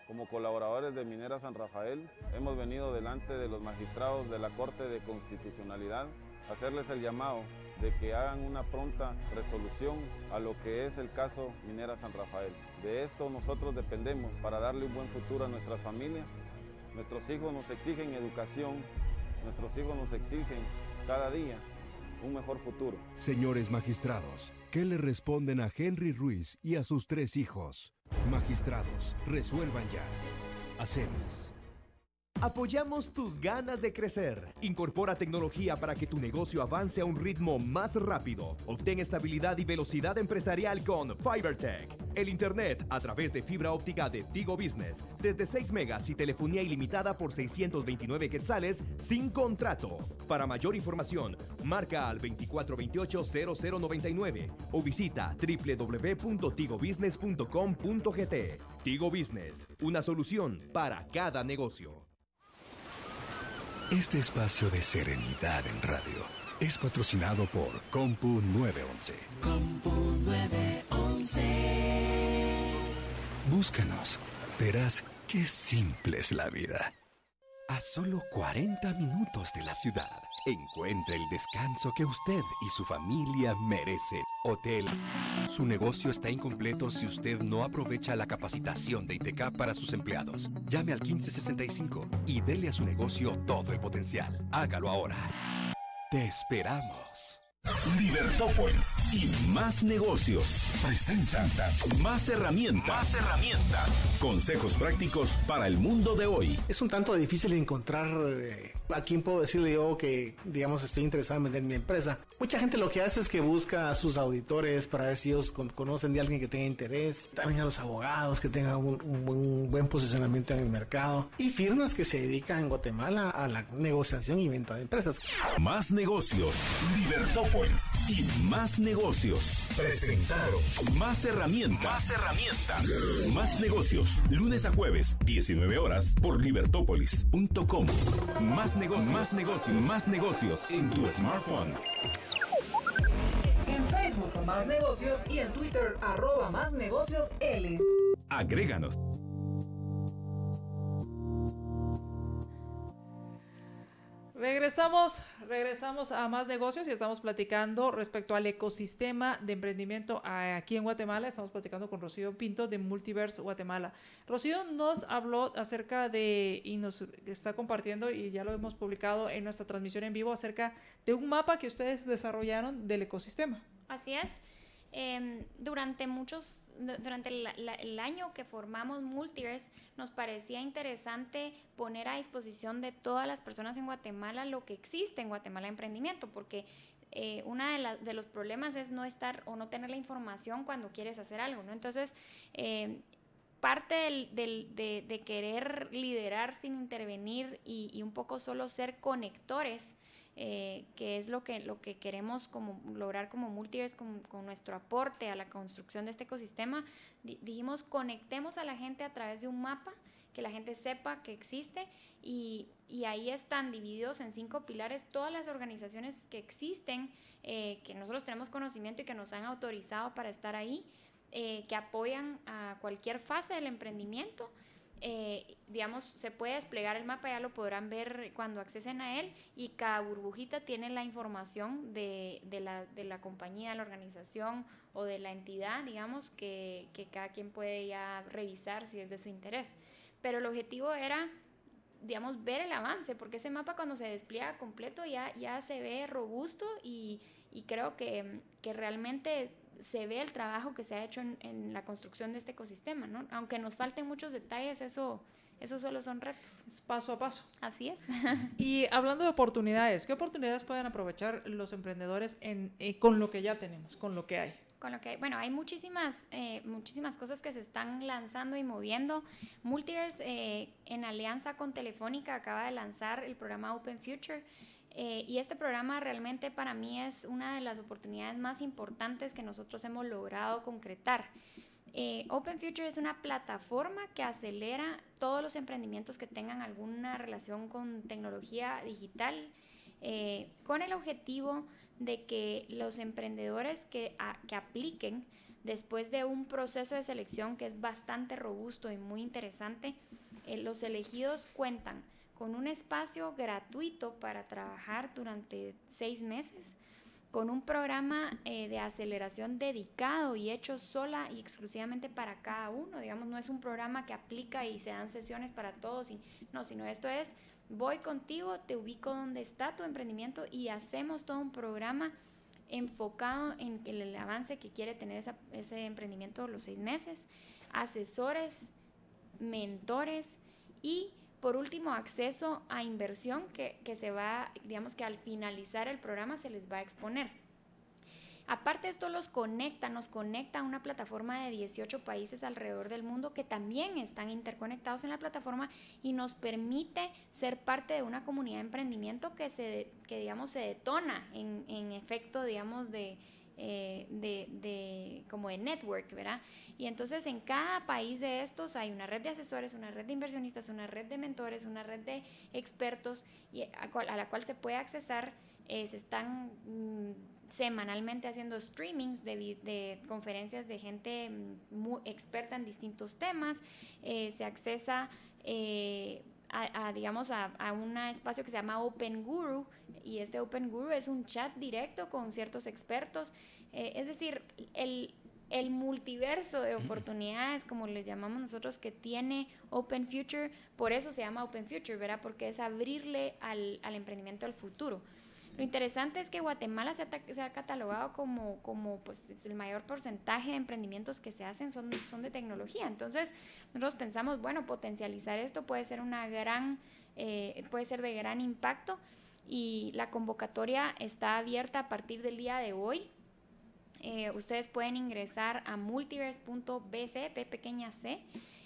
Como colaboradores de Minera San Rafael, hemos venido delante de los magistrados de la Corte de Constitucionalidad a hacerles el llamado de que hagan una pronta resolución a lo que es el caso Minera San Rafael. De esto nosotros dependemos para darle un buen futuro a nuestras familias. Nuestros hijos nos exigen educación, nuestros hijos nos exigen cada día un mejor futuro. Señores magistrados, ¿qué le responden a Henry Ruiz y a sus 3 hijos? Magistrados, resuelvan ya. Hacemos. Apoyamos tus ganas de crecer. Incorpora tecnología para que tu negocio avance a un ritmo más rápido. Obtén estabilidad y velocidad empresarial con FiberTech. El internet a través de fibra óptica de Tigo Business. Desde 6 megas y telefonía ilimitada por 629 quetzales sin contrato. Para mayor información, marca al 2428-0099 o visita www.tigobusiness.com.gt. Tigo Business, una solución para cada negocio. Este espacio de serenidad en radio es patrocinado por Compu 911. Compu 911. Búscanos. Verás qué simple es la vida. A solo 40 minutos de la ciudad, encuentra el descanso que usted y su familia merecen. Hotel. Su negocio está incompleto si usted no aprovecha la capacitación de INTECAP para sus empleados. Llame al 1565 y dele a su negocio todo el potencial. Hágalo ahora. Te esperamos. Libertópolis y Más Negocios presentan Más Herramientas. Consejos prácticos para el mundo de hoy. Es un tanto difícil encontrar a quién puedo decirle yo que, digamos, estoy interesado en vender mi empresa. Mucha gente lo que hace es que busca a sus auditores para ver si ellos conocen de alguien que tenga interés. También a los abogados que tengan un buen posicionamiento en el mercado. Y firmas que se dedican en Guatemala a la negociación y venta de empresas. Más Negocios, Libertópolis y Más Negocios presentaron Más Herramientas. Más Negocios, lunes a jueves, 19 horas, por libertópolis.com. Más negocios en tu smartphone. En Facebook Más Negocios y en Twitter @MásNegociosL. Agréganos. Regresamos a Más Negocios y estamos platicando respecto al ecosistema de emprendimiento aquí en Guatemala. Estamos platicando con Rocío Pinto de Multiverse Guatemala. Rocío nos habló acerca de, y nos está compartiendo, y ya lo hemos publicado en nuestra transmisión en vivo, acerca de un mapa que ustedes desarrollaron del ecosistema. Así es. Durante el año que formamos Multiverse, nos parecía interesante poner a disposición de todas las personas en Guatemala lo que existe en Guatemala Emprendimiento, porque uno de los problemas es no estar o no tener la información cuando quieres hacer algo, ¿no? Entonces, parte de querer liderar sin intervenir y un poco solo ser conectores, que es lo que queremos lograr como Multiverse con nuestro aporte a la construcción de este ecosistema. Dijimos, conectemos a la gente a través de un mapa, que la gente sepa que existe, y ahí están divididos en 5 pilares todas las organizaciones que existen, que nosotros tenemos conocimiento y que nos han autorizado para estar ahí, que apoyan a cualquier fase del emprendimiento. Digamos, se puede desplegar el mapa, ya lo podrán ver cuando accesen a él, y cada burbujita tiene la información de la compañía, de la organización o de la entidad, digamos, que cada quien puede ya revisar si es de su interés. Pero el objetivo era, digamos, ver el avance, porque ese mapa cuando se despliega completo ya se ve robusto y creo que realmente se ve el trabajo que se ha hecho en la construcción de este ecosistema, ¿no? Aunque nos falten muchos detalles, eso solo son retos. Es paso a paso. Así es. Y hablando de oportunidades, ¿qué oportunidades pueden aprovechar los emprendedores con lo que ya tenemos, con lo que hay? Bueno, hay muchísimas cosas que se están lanzando y moviendo. Multiverse, en alianza con Telefónica, acaba de lanzar el programa Open Future. Y este programa realmente para mí es una de las oportunidades más importantes que nosotros hemos logrado concretar. Open Future es una plataforma que acelera todos los emprendimientos que tengan alguna relación con tecnología digital, con el objetivo de que los emprendedores que apliquen después de un proceso de selección que es bastante robusto y muy interesante, los elegidos cuentan con un espacio gratuito para trabajar durante 6 meses, con un programa de aceleración dedicado y hecho sola y exclusivamente para cada uno. Digamos, no es un programa que aplica y se dan sesiones para todos, sino esto es, voy contigo, te ubico donde está tu emprendimiento y hacemos todo un programa enfocado en el avance que quiere tener ese emprendimiento los 6 meses, asesores, mentores y por último, acceso a inversión que se va, digamos que al finalizar el programa se les va a exponer. Aparte esto nos conecta a una plataforma de 18 países alrededor del mundo que también están interconectados en la plataforma y nos permite ser parte de una comunidad de emprendimiento que digamos, se detona en efecto, digamos, como de network, ¿verdad? Y entonces en cada país de estos hay una red de asesores, una red de inversionistas, una red de mentores, una red de expertos a la cual se puede accesar. Se están semanalmente haciendo streamings de conferencias de gente muy experta en distintos temas. Se accesa a un espacio que se llama Open Guru, y este Open Guru es un chat directo con ciertos expertos. Es decir, el multiverso de oportunidades, como les llamamos nosotros, que tiene Open Future, por eso se llama Open Future, ¿verdad? Porque es abrirle al emprendimiento al futuro. Lo interesante es que Guatemala se ha catalogado como pues, el mayor porcentaje de emprendimientos que se hacen son de tecnología. Entonces, nosotros pensamos, bueno, potencializar esto puede ser puede ser de gran impacto, y la convocatoria está abierta a partir del día de hoy. Ustedes pueden ingresar a multiverse.bc, P pequeña C,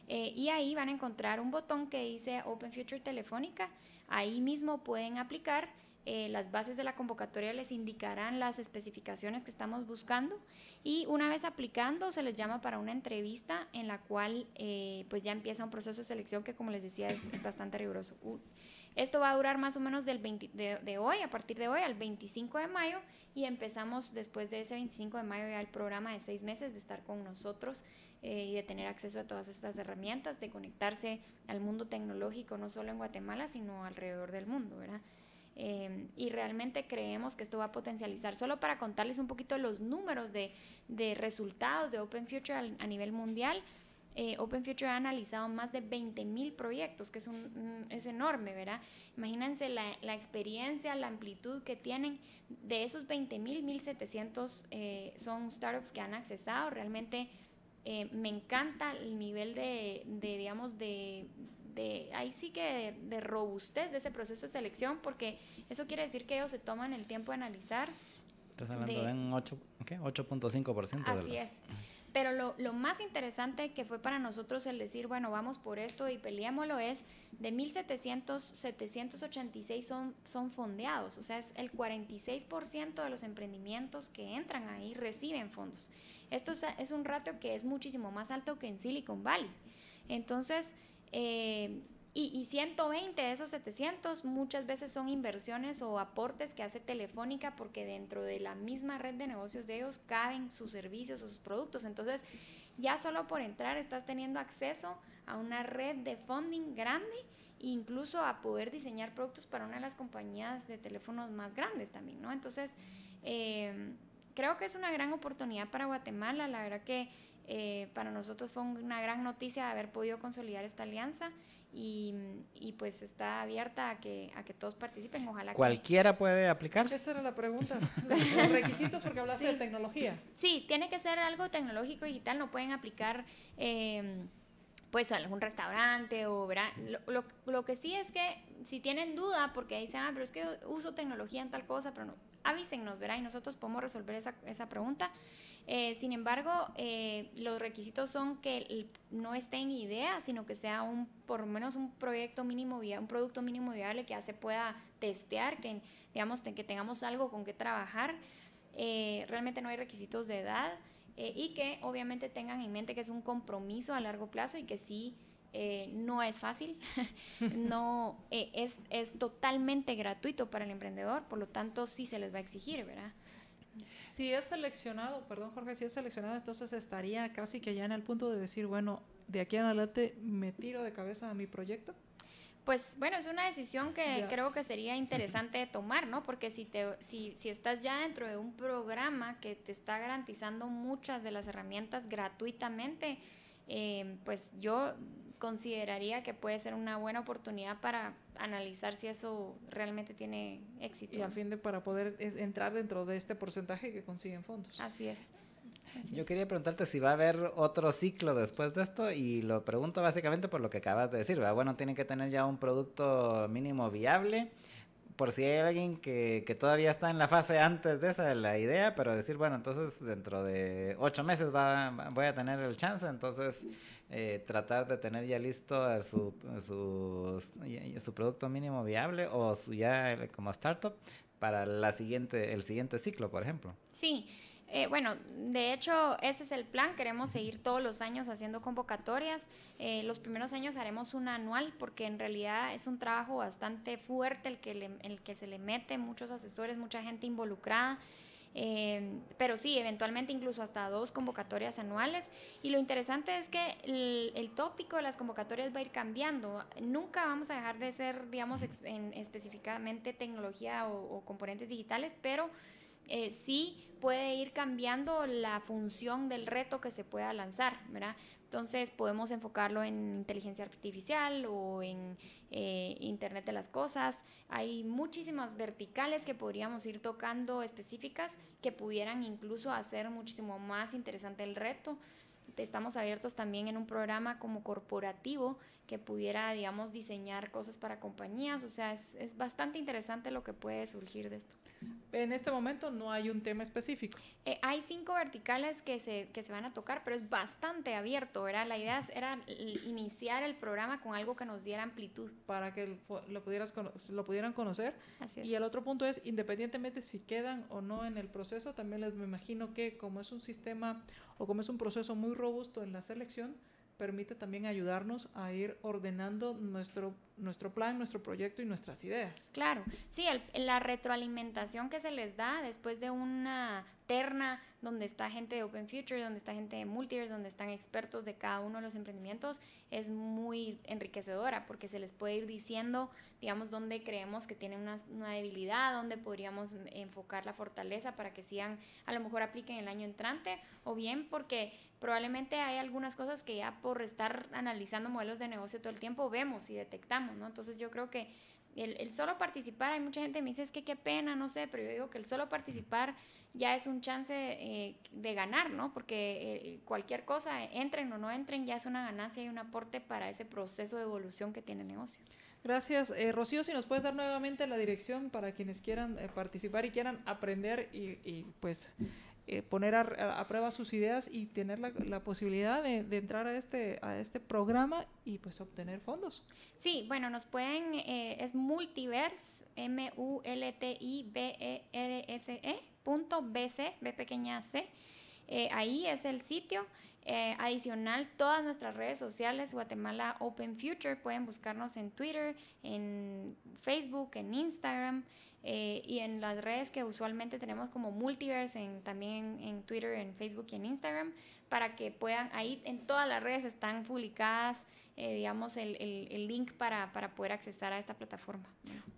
y ahí van a encontrar un botón que dice Open Future Telefónica. Ahí mismo pueden aplicar. Las bases de la convocatoria les indicarán las especificaciones que estamos buscando, y una vez aplicando se les llama para una entrevista en la cual pues ya empieza un proceso de selección que, como les decía, es bastante riguroso. Esto va a durar más o menos de hoy, a partir de hoy al 25 de mayo, y empezamos después de ese 25 de mayo ya el programa de 6 meses de estar con nosotros y de tener acceso a todas estas herramientas, de conectarse al mundo tecnológico, no solo en Guatemala, sino alrededor del mundo, ¿verdad? Y realmente creemos que esto va a potencializar. Solo para contarles un poquito los números de resultados de Open Future a nivel mundial, Open Future ha analizado más de 20,000 proyectos, que es enorme, ¿verdad? Imagínense la experiencia, la amplitud que tienen. De esos 20,000, 1,700 son startups que han accesado. Realmente me encanta el nivel de ahí sí que de robustez de ese proceso de selección, porque eso quiere decir que ellos se toman el tiempo de analizar. Estás hablando de un 8.5% de Así es. Pero lo más interesante que fue para nosotros el decir, bueno, vamos por esto y peleémoslo, es de 1,700, 786 son fondeados. O sea, es el 46% de los emprendimientos que entran ahí reciben fondos. Esto es un ratio que es muchísimo más alto que en Silicon Valley. Entonces, y 120 de esos 700 muchas veces son inversiones o aportes que hace Telefónica, porque dentro de la misma red de negocios de ellos caben sus servicios o sus productos. Entonces, ya solo por entrar estás teniendo acceso a una red de funding grande, e incluso a poder diseñar productos para una de las compañías de teléfonos más grandes también, ¿no? Entonces, creo que es una gran oportunidad para Guatemala. La verdad que para nosotros fue una gran noticia haber podido consolidar esta alianza, y pues está abierta a que todos participen. Ojalá ¿Cualquiera puede aplicar? Esa era la pregunta. Los requisitos, porque hablaste de tecnología. Sí, tiene que ser algo tecnológico digital. No pueden aplicar pues a algún restaurante o ¿verdad? Lo que sí es que si tienen duda porque dicen, pero es que uso tecnología en tal cosa, pero no, avísennos, ¿verdad? Y nosotros podemos resolver esa pregunta. Sin embargo, los requisitos son que no esté en idea, sino que sea por lo menos un producto mínimo viable que ya se pueda testear, que digamos que tengamos algo con que trabajar. Realmente no hay requisitos de edad, y que obviamente tengan en mente que es un compromiso a largo plazo, y que sí, no es fácil, no es totalmente gratuito para el emprendedor, por lo tanto sí se les va a exigir, ¿verdad? Si es seleccionado, perdón Jorge, si es seleccionado, entonces estaría casi que ya en el punto de decir, bueno, de aquí en adelante me tiro de cabeza a mi proyecto. Pues bueno, es una decisión que creo que sería interesante tomar, ¿no? Porque si estás ya dentro de un programa que te está garantizando muchas de las herramientas gratuitamente, pues yo consideraría que puede ser una buena oportunidad para analizar si eso realmente tiene éxito. Y a fin de para poder entrar dentro de este porcentaje que consiguen fondos. Así es. Yo quería preguntarte si va a haber otro ciclo después de esto, y lo pregunto básicamente por lo que acabas de decir, ¿verdad? Bueno, tienen que tener ya un producto mínimo viable, por si hay alguien que todavía está en la fase antes de esa, la idea, pero decir, bueno, entonces dentro de 8 meses voy a tener el chance, entonces tratar de tener ya listo su producto mínimo viable o ya como startup para el siguiente ciclo, por ejemplo. Sí. Bueno, de hecho, ese es el plan. Queremos seguir todos los años haciendo convocatorias. Los primeros años haremos una anual, porque en realidad es un trabajo bastante fuerte el que se le mete, muchos asesores, mucha gente involucrada. Pero sí, eventualmente incluso hasta 2 convocatorias anuales. Y lo interesante es que el tópico de las convocatorias va a ir cambiando. Nunca vamos a dejar de ser, digamos, específicamente tecnología o componentes digitales, pero sí puede ir cambiando la función del reto que se pueda lanzar, ¿verdad? Entonces podemos enfocarlo en inteligencia artificial o en Internet de las cosas. Hay muchísimas verticales que podríamos ir tocando específicas que pudieran incluso hacer muchísimo más interesante el reto. Estamos abiertos también en un programa como corporativo que pudiera, digamos, diseñar cosas para compañías. O sea, es bastante interesante lo que puede surgir de esto. En este momento no hay un tema específico. Hay 5 verticales que se van a tocar, pero es bastante abierto, ¿verdad? La idea era iniciar el programa con algo que nos diera amplitud. Para que lo pudieran conocer. Así es. Y el otro punto es, independientemente si quedan o no en el proceso, también me imagino que como es un sistema o como es un proceso muy robusto en la selección, permite también ayudarnos a ir ordenando nuestro plan, nuestro proyecto y nuestras ideas. Claro, sí, la retroalimentación que se les da después de una terna donde está gente de Open Future, donde está gente de Multiverse, donde están expertos de cada uno de los emprendimientos, es muy enriquecedora porque se les puede ir diciendo, digamos, dónde creemos que tienen una debilidad, dónde podríamos enfocar la fortaleza para que sigan, a lo mejor apliquen el año entrante, o bien porque probablemente hay algunas cosas que ya por estar analizando modelos de negocio todo el tiempo vemos y detectamos, ¿no? Entonces yo creo que el solo participar, hay mucha gente que me dice, es que qué pena, no sé, pero yo digo que el solo participar ya es un chance de ganar, ¿no? Porque cualquier cosa, entren o no entren, ya es una ganancia y un aporte para ese proceso de evolución que tiene el negocio. Gracias. Rocío, si nos puedes dar nuevamente la dirección para quienes quieran participar y quieran aprender y pues poner a prueba sus ideas y tener la posibilidad de entrar a este programa y pues obtener fondos. Sí, bueno, nos pueden, es Multiverse, multiverse.bc, B pequeña C. Ahí es el sitio. Adicional, todas nuestras redes sociales, Guatemala Open Future, pueden buscarnos en Twitter, en Facebook, en Instagram, y en las redes que usualmente tenemos como Multiverse, también en Twitter, en Facebook y en Instagram, para que puedan, ahí en todas las redes están publicadas, digamos, el link para poder accesar a esta plataforma.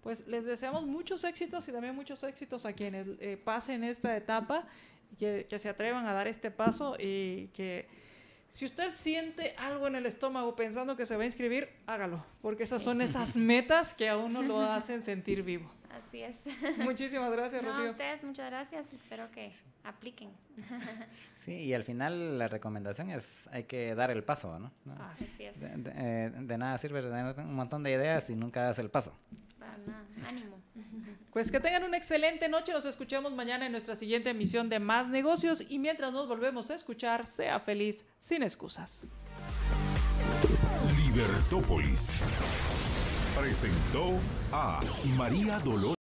Pues les deseamos muchos éxitos y también muchos éxitos a quienes pasen esta etapa, que se atrevan a dar este paso y que si usted siente algo en el estómago pensando que se va a inscribir, hágalo, porque esas son esas metas que a uno lo hacen sentir vivo. Así es. Muchísimas gracias, Rocío. No, a ustedes, muchas gracias. Espero que apliquen. Sí, y al final la recomendación es, hay que dar el paso, ¿no? Así es. De nada sirve tener un montón de ideas si nunca das el paso. Ánimo. Pues que tengan una excelente noche. Nos escuchamos mañana en nuestra siguiente emisión de Más Negocios. Y mientras nos volvemos a escuchar, sea feliz sin excusas. Libertópolis presentó a María Dolores